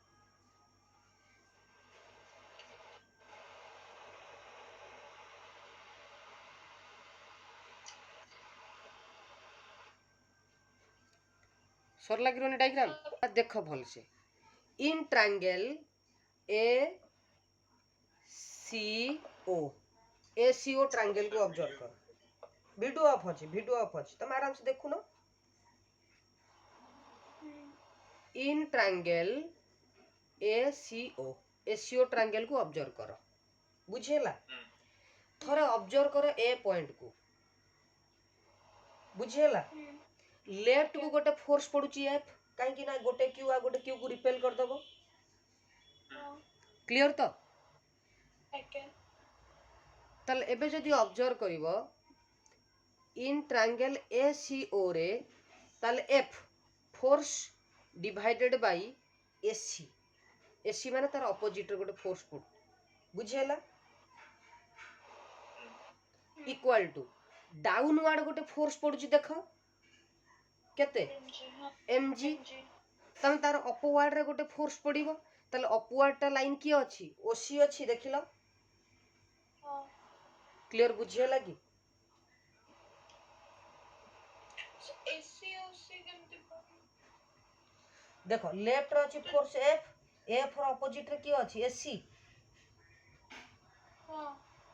सरला कि डायग्राम देख भल से in triangle A C O triangle को ऑब्जर्व कर वीडियो ऑफ अछि तुम आराम से देखु न in triangle A C O triangle को ऑब्जर्व कर बुझेला थोड़े ऑब्जर्व कर ए पॉइंट को बुझेला लेफ्ट को गोटे फोर्स पड़ुची एफ कहीं कि ना गोटे क्यू को रिपेल कर दबो क्लियर तो तल एबे जदी observe करिवो in triangle A C ओ रे तल F force divided by AC माने तार ऑपोजिट रे गोटे फोर्स पड़ बुझेला इक्वल टू डाउनवर्ड गोटे फोर्स पड़ुची देख केते mg तम तार अपवर्ड रे गोटे फोर्स पड़िबो तले अपवर्ड टा लाइन की अछि ओसी अछि देखिलो क्लियर बुझिए लगी देखो लेफ्ट रे अछि फोर्स एफ रो ऑपोजिट रे की अछि एसी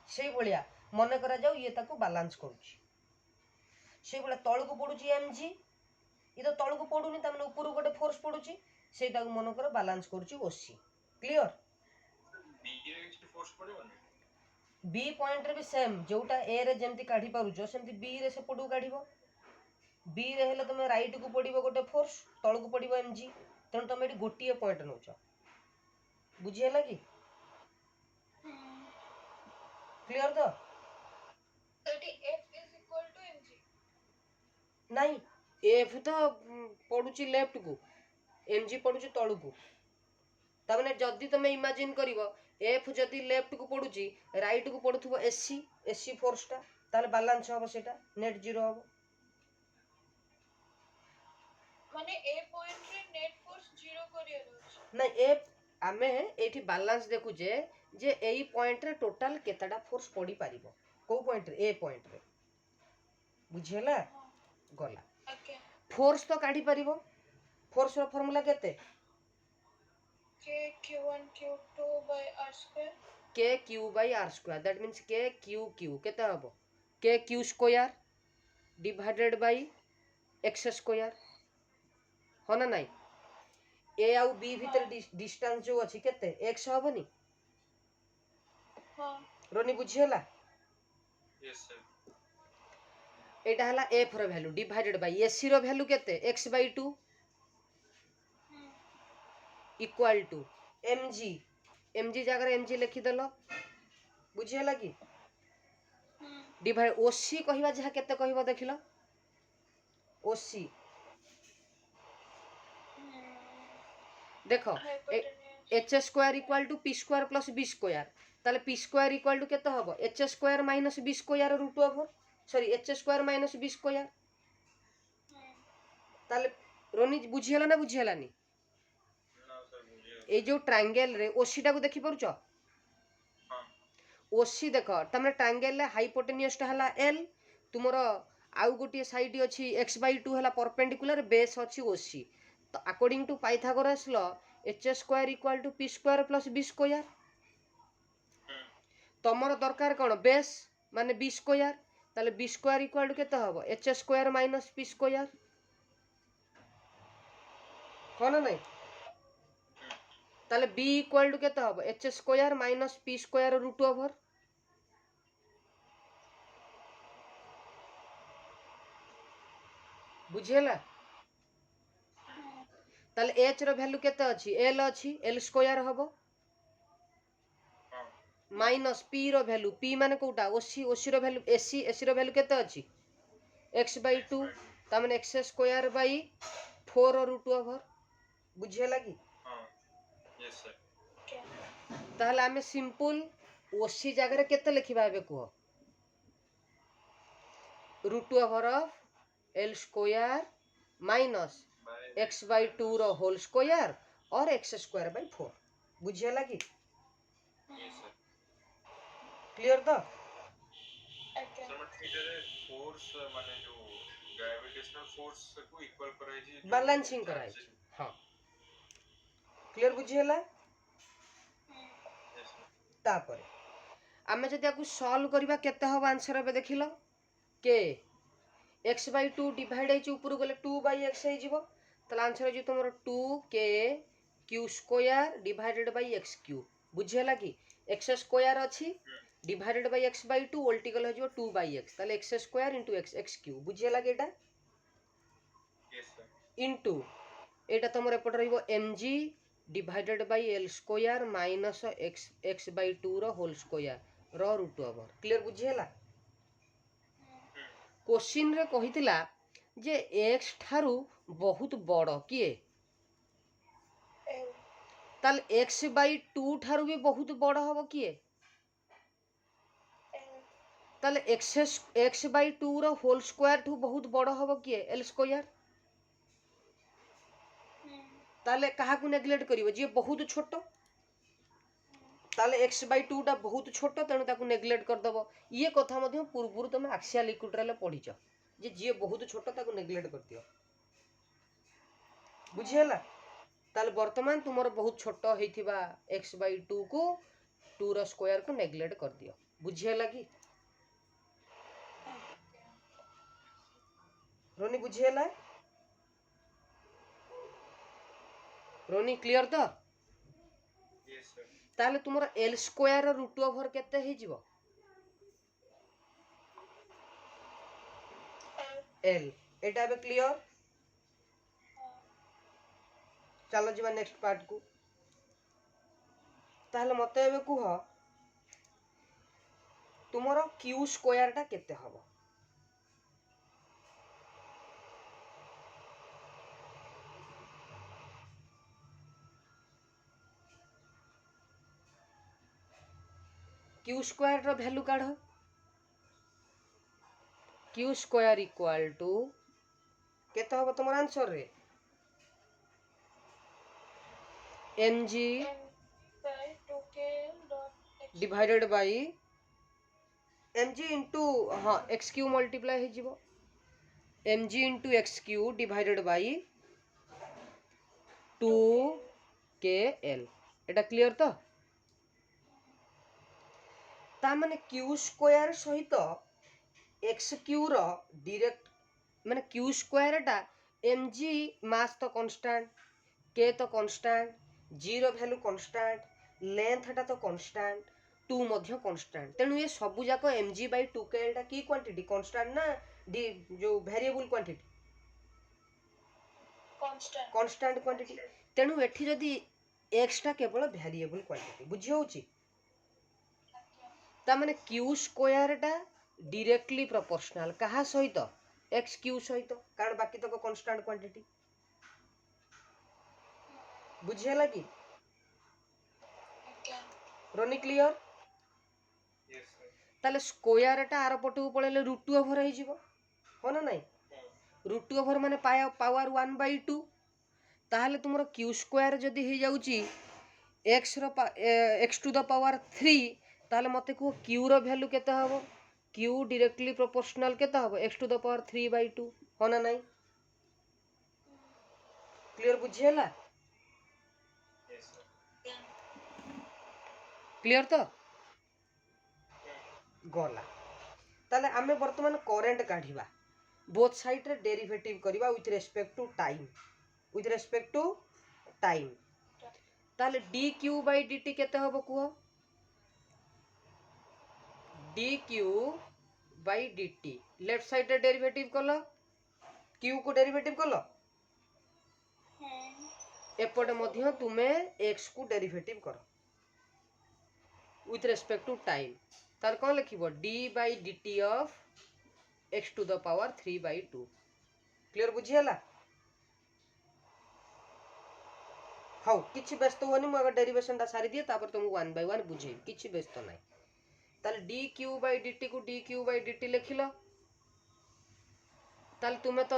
सेई भलिया मने करा जाऊ ये ताको बैलेंस करूची सेई भलिया तळ को पडुची mg ये तो तळ को पडुनी त माने ऊपर गोटे फोर्स पडुची सेटा को मन कर बैलेंस करूची ओसी क्लियर बी रे किछ फोर्स पड़िबो बी पॉइंट रे भी सेम जोटा ए रे जेमति काढी पारुचो सेमति बी रे से पडू काढीबो बी रे हेले तुम राइट को पड़िबो गोटे फोर्स तळ को पड़िबो mg तण तुम एटी गोटिए पॉइंट नउचो बुझिए लगी क्लियर तो नहीं एफ तो पडुची लेफ्ट को mg पडुची तळ को तमने जदी तुम इमेजिन करिवो एफ जदी लेफ्ट को पडुची राइट को पडुथबो एसी फोर्स टा ताले बैलेंस होबो सेटा नेट जीरो होबो माने ए पॉइंट रे नेट फोर्स जीरो करियर नहीं एफ आमे एठी बैलेंस देखु जे एई पॉइंट रे टोटल केतडा फोर्स पड़ी पारिबो को पॉइंट रे ए पॉइंट रे बुझियला गला फोर्स तो काढी पारिबो फोर्स रो फार्मूला केते k q1 q2 by r square k q by r square that means k q केते हबो k q square divided by x square हो ना नहीं ए आउ बी भीतर डिस्टेंस जो अछि केते x हबनी हां रोनी बुझियला यस सर एटा हला f रो वैल्यू डिवाइडेड बाय ac रो वैल्यू केते x by 2 equal to mg जगह mg लिखि देलो बुझियला कि डिवाइड ओसी कहिबा जहा केते कहिबो देखिलो ओसी देखो H square equal to P square plus B square ताले पी स्क्वायर इक्वल टू केते हबो H square minus B square root over sorry H square minus B square ताले रोनी बुझियला ना बुझियलानी ए जो ट्रायंगल रे ओसी टा को देखि परुचो हां ओसी देखो तमने ट्रायंगल रे हाइपोटेन्यूस टा हला एल तुमरो आउ गोटी साइड अछि x/2 हला परपेंडिकुलर बेस अछि ओसी तो according to Pythagoras law H square equal to P square plus B square तमरो दरकार कोन बेस माने बी स्क्वायर ताले बी स्क्वायर इक्वल टू केते हबो H square minus P square कोन नहीं ताले बी इक्वल टू केते हबो H square minus P square root over बुझियला ताले एच रो वैल्यू केते अछि एल स्क्वायर हबो माइनस पी रो वैल्यू पी माने कोटा ओसी रो वैल्यू एसी रो वैल्यू केते अछि x/2 ता माने x square by 4 root over बुझियला कि हां यस सर ताहले हमें सिंपल ओसी जगह रे केते लिखिबा हेबे को root over of L square minus x/2 रो होल स्क्वायर और x स्क्वायर बाय 4 बुझियला कि यस सर क्लियर तो सर मतलब इधर फोर्स माने जो ग्रेविटी ग्रेविटेशनल फोर्स को इक्वल कराई जे बैलेंसिंग कराई हाँ क्लियर बुझीला यस सर तापर आमे जदि आकु सॉल्व करबा केते हबो आंसर बे देखिलो के x/2 डिवाइड हे ऊपर गले 2/x हे जीवो तले आंसर जे तुमरो 2k q square divided by x cube बुझीला कि x स्क्वायर अछि डिवाइडेड बाय x/2 उल्टी गले हो 2/x तले x स्क्वायर * x क्यूब बुझीला कि एटा यस सर इनटू एटा तुमर एपट रहइबो mg divided by l square minus x/2 रो होल स्क्वायर रो रूट ओवर क्लियर बुझीला क्वेश्चन रे कहितला जे x ठारू बहुत बड़ किए ताल x/2 ठारू भी बहुत बड़ हबो किए ताले x/2 रो होल स्क्वायर ठू बहुत बड़ हबो किए l स्क्वायर ताले कहा को नेग्लेक्ट करिवो जे बहुत छोट ताले x/2 टा बहुत छोट तेणु ताकू नेग्लेक्ट कर दबो ये कथा मध्ये पूर्वरु तुम एक्सियल इक्विटरले पढिछ जे जे बहुत छोट ताकू नेग्लेक्ट कर दियो बुझियला ताले वर्तमान तुमर बहुत छोट हेथिबा x/2 को 2 रो स्क्वायर को नेग्लेक्ट कर दियो बुझियला कि रोनी बुझियला रोनी क्लियर तो यस सर ताले तुमर l स्क्वायर रूट ओवर केते हे जीवो l एटा बे क्लियर चलो जीवा नेक्स्ट पार्ट को ताहले मते एबे कुह तुमरो q स्क्वायर टा केते हबो q स्क्वायर रो वैल्यू काढो q स्क्वायर इक्वल टू केते हबो तुमर आंसर रे mg divided by mg into हां x क्यूब मल्टीप्लाई हे जीवो mg into x cube divided by 2kl एटा क्लियर तो ता माने q स्क्वायर सहित x क्यूब रो डायरेक्ट माने q स्क्वायर टा mg मास तो कांस्टेंट k तो कांस्टेंट 0 वैल्यू कांस्टेंट लेंथ टा तो कांस्टेंट 2 मध्य कांस्टेंट तेनु ये सब जाक mg/2kl टा की क्वांटिटी कांस्टेंट ना जो वेरिएबल क्वांटिटी कांस्टेंट क्वांटिटी तेनु एठी जदी x टा केवल वेरिएबल क्वांटिटी बुझी होची ता माने q स्क्वायर टा डायरेक्टली प्रोपोर्शनल कहा सहित x q सहित कारण बाकी तक कांस्टेंट क्वांटिटी बुझियला कि रोनी क्लियर यस सर ताले स्क्वायर टा आर पटू पळेले रूट ओवर हे जीवो हो ना नहीं रूट ओवर माने पावर 1/2 ताहले तुमरो q स्क्वायर जदी हे जाउची x रो x टू द पावर 3 ताहले मते को q रो वैल्यू केते हबो q डायरेक्टली प्रोपोर्शनल केते हबो x टू द पावर 3/2 हो ना नहीं क्लियर बुझियला यस सर क्लियर तो गला ताले आमे वर्तमान करंट काढिबा बोथ साइड रे डेरिवेटिव करबा विथ रेस्पेक्ट टू टाइम ताले dq/dt केते हबो कुहो dq/dt लेफ्ट साइड रे डेरिवेटिव कलो q को डेरिवेटिव कलो एपटे मध्य तुमे x को डेरिवेटिव करो विथ रेस्पेक्ट टू टाइम तार कोन लिखिबो d/dt of x to the power 3/2 clear बुझियला हाउ किछि व्यस्त होनी म अगर डेरिवेशन ता सारी दिए तापर तुम 1 बाय 1 बुझे किछि व्यस्त नाही ताले dq/dt को dq/dt लिखिलो ताले तुमे तो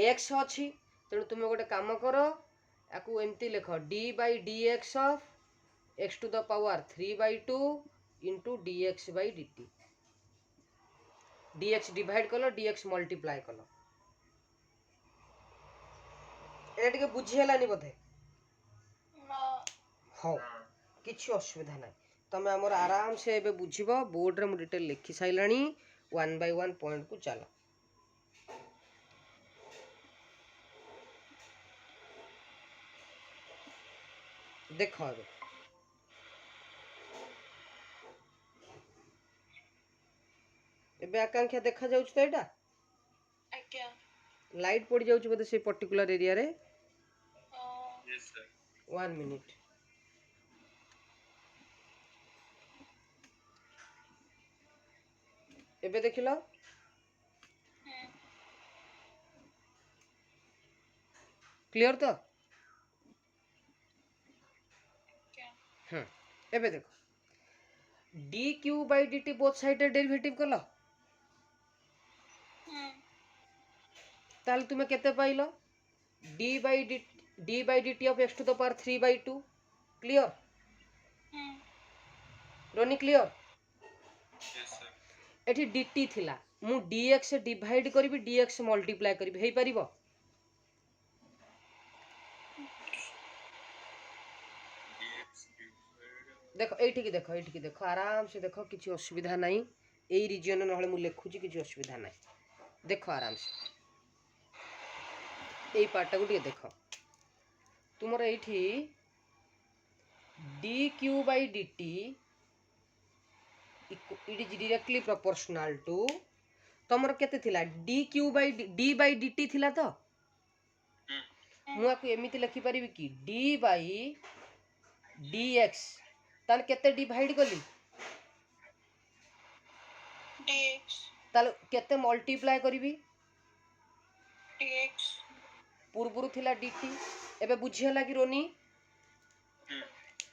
x अछि तेनु तुमे गोटे काम करो याकू एमती लिखो d/dx of x to the power 3/2 into dx/dt dx divide कलो dx मल्टीप्लाई कलो एटा टिके बुझी हेलानी बोधे ना हो किछि असुविधा नाही तमे हमर आराम से एबे बुझिबो बोर्ड रे मु डिटेल लिखि साइलानी 1 बाय 1 पॉइंट को चलो देखो एबे एबे आकांक्षा देखा जाउछ तो एटा आज्ञा लाइट पड़ जाउछ बोधे से पर्टिकुलर एरिया रे Yes, sir. 1 मिनिट एबे देखिलो क्लियर तो क्या एबे देखो d q by d t both side derivative कलो ताल तुमे केते पाइलो d by d of x to the power 3 by 2 clear रोनी क्लियर Yes, sir. एठी dt थिला मु dx डिवाइड करबी dx मल्टीप्लाई करबी हेई परिबो DX divided. देखो एठी की देखो आराम से देखो किछि असुविधा नाही एई रीजन नहले मु लेखुची किछि असुविधा नाही देखो आराम से एई पार्ट को टिके देखो तुमर एठी dq by dt it is directly proportional to तमर केते थिला dq by d by dt थिला तो मु आकु एमिति लिखि परिबी कि d by dx ताल केते डिवाइड कली dx ताल केते मल्टीप्लाई करबी dx पूर्वरु थिला dt एबे बुझियला कि रोनी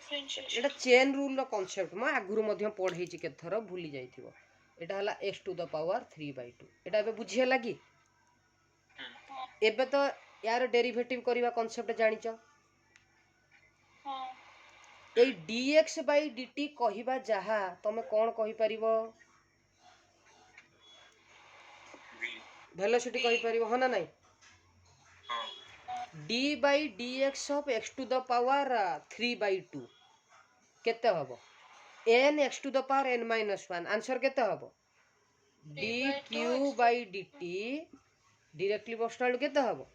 फ्रेंच एटा चेन रूल रो कांसेप्ट म आगुरु मध्य पढै छि केथर भूली जाइथिबो एटा हला x टू द पावर 3/2 एटा एबे बुझियला कि एबे तो यार डेरिवेटिव करबा कांसेप्ट जानिचो हां ए dx by dt कहिबा जहा तमे कोन कहि परिबो V. वेलोसिटी कहि परिबो हो ना नहीं हाँ. d by dx of x to the power 3/2 केते हबो n x to the power n minus 1 answer केते हबो dq by dt directly proportional केते हबो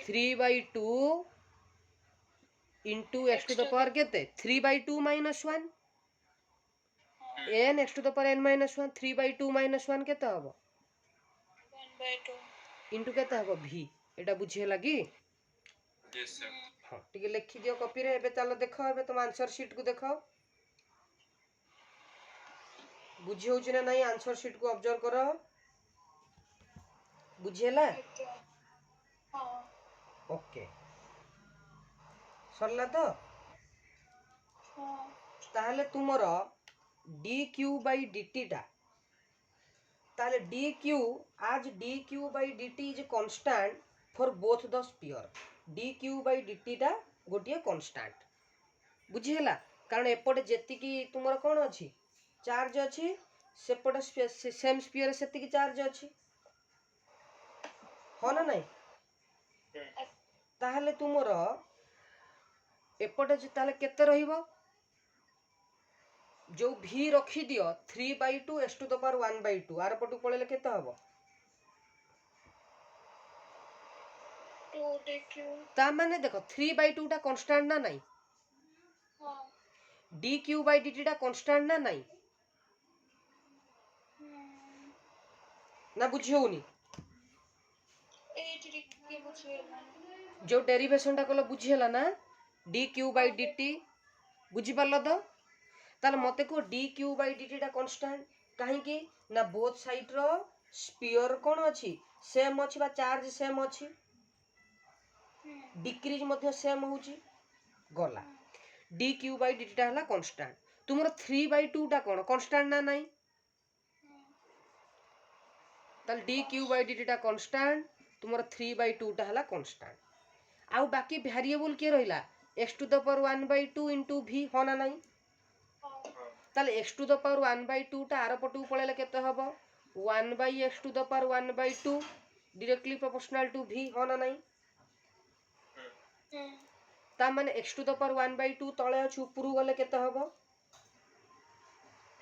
3/2 into x to the power केते 3/2 minus 1 n x to the power n minus 1 3/2 minus 1 केते हबो 1/2 into केते हबो v एटा बुझियला कि Yes, sir. हाँ टिके लिखि दियो कॉपी रे एबे चलो देखो एबे तुम आंसर शीट को देखो बुझी होउछ ना नहीं आंसर शीट को ऑब्जर्व करो बुझियला हां ओके सरला तो हां ताहले तुमर dq by dt टा ताहले dq आज dq by dt is constant for both the sphere dq by dt टा गोटिए कांस्टेंट बुझियला कारण एपटे जेति की तुमर कोन अछि चार्ज अछि सेपटे सेम स्फीयर सेति की चार्ज अछि हो ना नहीं ताहले तुमर एपटे जे ताहले केते रहिबो जो v रखी दियो 3/2 x to the power 1/2 are पटु पळेले केते हबो 2 dq ता माने देखो 3/2 टा कांस्टेंट ना नहीं हां dq by dt टा कांस्टेंट ना नहीं ना बुझियोनी 8 dq बुझियला जो डेरिवेशन टा कलो बुझियला ना dq by dt बुझि परलो तो ताले मते को dq by dt टा कांस्टेंट काहे कि ना बोथ साइड रो स्फीयर कोन अछि सेम अछि बा चार्ज सेम अछि डिक्रीज मध्ये सेम होउची गला dq by dt टा हला कांस्टेंट तुमरो 3/2 टा कोन कांस्टेंट ना नहीं ताल dq by dt टा कांस्टेंट तुमरो 3/2 टा हला कांस्टेंट आउ बाकी वेरिएबल के रहिला x to the power 1/2 into v हो ना नहीं ताले x to the power 1/2 टा आर पटु पळेले केते हबो 1/x to the power 1/2 directly proportional to v हो ना नहीं ता माने x टू द पावर 1/2 तळे अछि उपरु गले केते हबो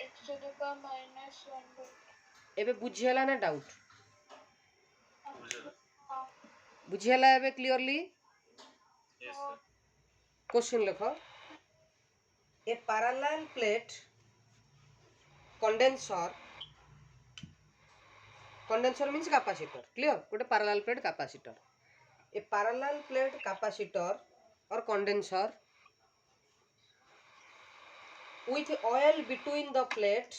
x to the power minus 1 by एबे बुझियला ना डाउट हाँ बुझियला एबे क्लियरली Yes, sir. क्वेश्चन लिखो a parallel plate condenser condenser means capacitor clear गोटे parallel plate capacitor a parallel plate capacitor और condenser with oil between the plates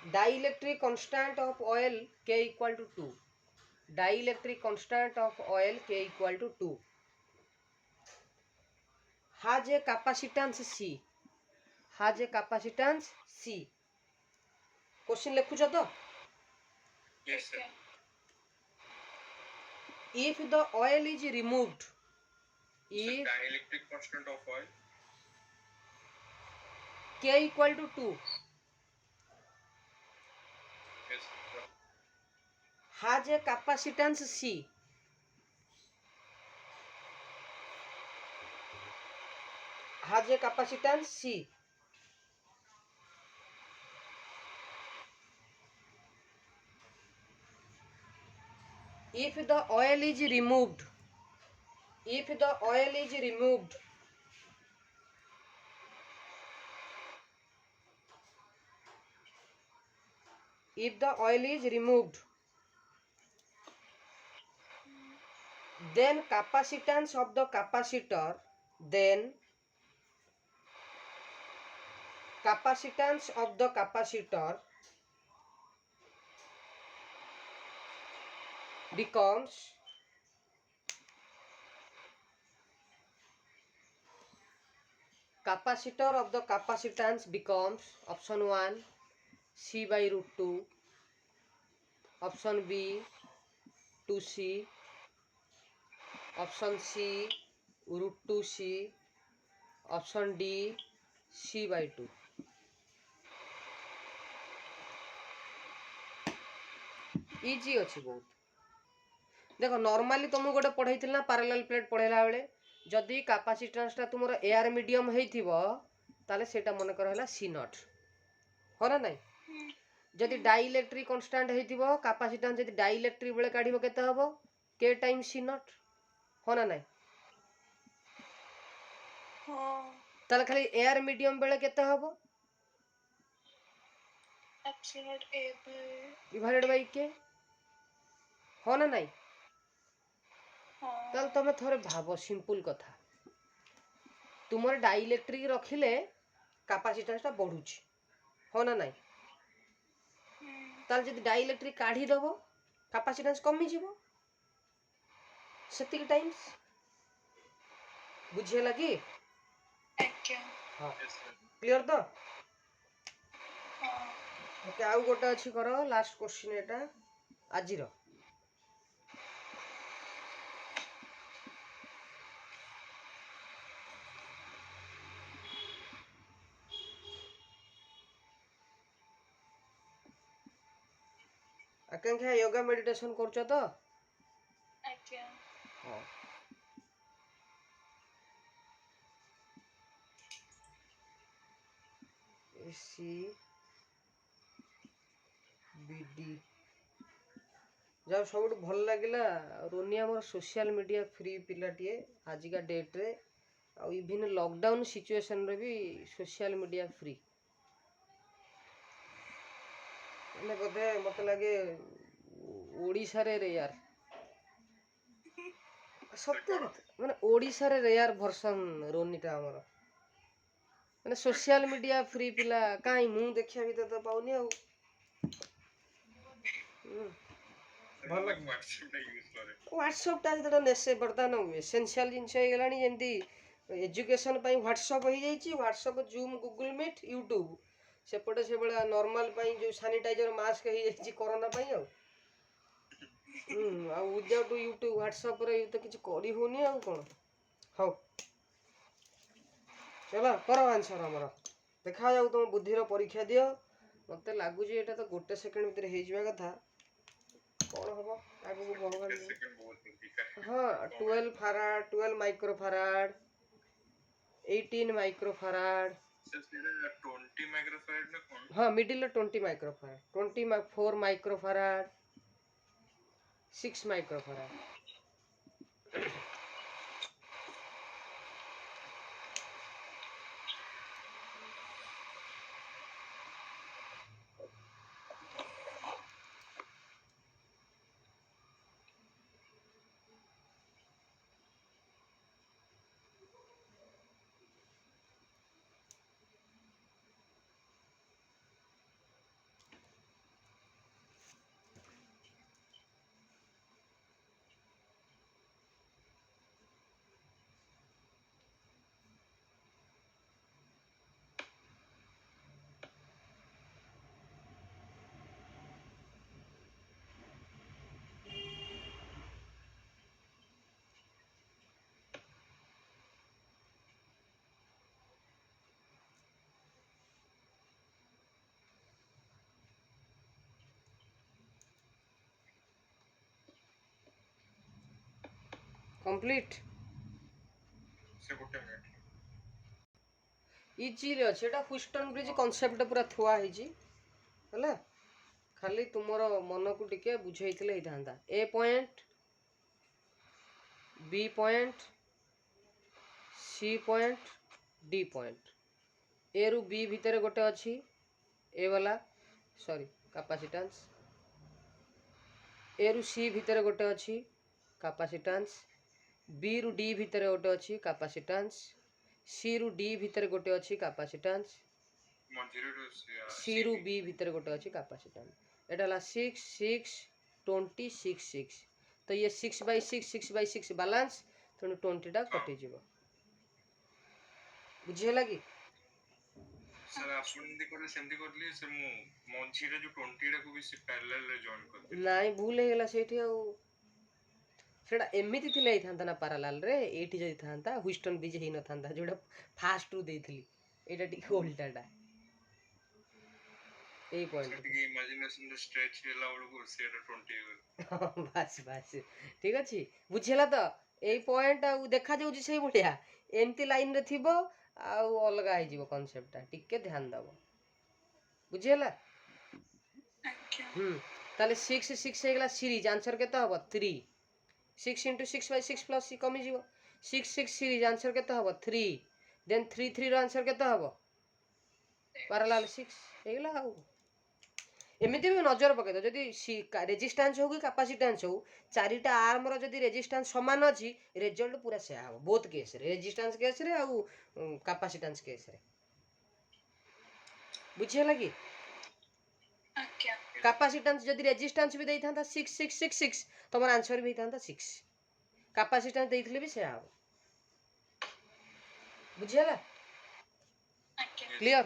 dielectric constant of oil K equal to 2 dielectric constant of oil K equal to 2 has a capacitance C question लिखुछ तो Yes, sir. if the oil is removed So if dielectric constant of oil. K equal to 2 Yes, sir. has a capacitance C has a capacitance C if the oil is removed if the oil is removed if the oil is removed then capacitance of the capacitor then capacitance of the capacitor becomes capacitor of the capacitance becomes option 1 C by root 2 option B 2C option C root 2C option D C by 2 easy अच्छी बहुत देख नॉर्मली तुमको गोटे पढ़ाई ना पैरेलल प्लेट पढ़ेला बेले जदि कैपेसिटेंसटा तुमर एयर मीडियम हेइथिबो ताले सेटा मन कर हला सी नॉट हो ना नहीं जदि डाइलेक्ट्रिक कांस्टेंट हेइथिबो कैपेसिटेंस जदि डाइलेक्ट्रिक बेले काढिबो केते हबो k टाइम सी नॉट हो ना नहीं ताले खाली एयर मीडियम बेले केते हबो epsilon a by divided by k हो ना नहीं ताले तुम थोड़े भाव सिंपल कथा तुमर डाइलेक्ट्रिक रखिले कैपेसिटेंसटा बढ़ुची हो ना नहीं ताले जदि डाइलेक्ट्रिक काढी दबो कैपेसिटेंस कमी जीवो सेतिक टाइम्स बुझे लगी क्या हां Yes, sir. क्लियर तो हाँ ओके आउ गोटे अछि करो लास्ट क्वेश्चन एटा आजिरो आकांक्षा योगा मेडिटेशन करछो तो क्या हां एसी बीडी जब सब भल लगिला रोनी आमर सोशल मीडिया फ्री पिलाटिए आजिका डेट रे आ इवन लॉकडाउन सिचुएशन रे भी सोशल मीडिया फ्री माने बोधे मत लगे ओडिशा रे रे यार सत्य माने ओडिशा रे यार वर्जन रोनीटा हमर माने सोशल मीडिया फ्री पिला काई मु देखिया भी तो पाउनी आ ଭଲ WhatsApp ଟା ୟୁଜ କରେ WhatsApp टा जेटा नेसे बर्तन एसेंशियल जिंस हे गेलानी जेंती एजुकेशन पई WhatsApp ही जाईची WhatsApp Zoom Google Meet YouTube सेपटे से बड़ा नॉर्मल पई जो सैनिटाइजर मास्क ही जाईची कोरोना पई आ विदाउट YouTube WhatsApp रे तो किछ करी होनी आ कोन हो चलो करो आंसर हमरो देखा जाऊ तुम बुद्धिर परीक्षा दियो मते लागुची एटा तो गोटे सेकेंड भीतर हे जिवा कथा कौन हबो आगु को भगवान जाने। सेकंड बहुत जल्दी का हाँ 12 फराड 12 माइक्रोफराड 18 माइक्रोफराड सर सीधा 20 माइक्रोफैराड ना कौन हाँ middle 20 microfarad 24 microfarad 6 microfarad complete से गोटे मिनिट इजी रे अछि एटा ह्यूस्टन ब्रिज कांसेप्ट पूरा थुआ है जी हला खाली तुमरो मन को टिके बुझेइतले हितांता A point B point C point D point A रु बी भितर गोटे अछि ए वाला सॉरी कैपेसिटेंस ए रु सी भितर गोटे अछि कैपेसिटेंस बी रु डी भितर गोटे अछि कैपेसिटेंस सी रु डी भितर गोटे अछि कैपेसिटेंस मझिरे सी रु बी भितर गोटे अछि कैपेसिटेंस एटा ला 6 6 20 6 6 तो ये 6/6 बैलेंस तेणु 20 टा कटि जीव बुझिहेला कि सर आपण एमती करले सेमती करली सर मु मझिरे जो 20 टा को भी से पैरेलल रे जॉइन कर दे नाई भूल हेगला सेठी आउ सेटा एमिति थिले हिथांता ना पैरेलल रे एठी जदि थांता ह्यूस्टन ब्रिज हेइ न थांता जोडा फास्ट रु देइथिली एटा टिके उल्टाटा ए सर पॉइंट टिके इमेजिनेशन रे स्ट्रेच हेला बळु को से 20 बास बास ठीक अछि बुझेला तो ए पॉइंट आ देखा जाउची सेही बढिया एमती लाइन रे थिबो आ अलगा हे जीवो कांसेप्ट टा टिके ध्यान दबो बुझेला ताले 6 6 हेगला सीरीज आंसर केते हबो 3 6 * 6/6 प्लस सी कमी जीवो 6 6 सीरीज आंसर केते हबो 3 देन 3 3 रो आंसर केते हबो पैरेलल 6 हेगला आउ एमिति भी नजर पके तो जदि रेजिस्टेंस हो कि कैपेसिटेंस हो चारिटा आर्म रो जदि रेजिस्टेंस समान अछि रिजल्ट पूरा से हबो बोथ केस रे रेजिस्टेंस केस रे आउ कैपेसिटेंस केस रे बुझिहेला कि कैपेसिटेंस जदि रेजिस्टेंस भी देइथांता 6 6 6 6 तमर आंसर भी थांता 6 कैपेसिटेंस देइथले भी से हबो बुझिहेला क्लियर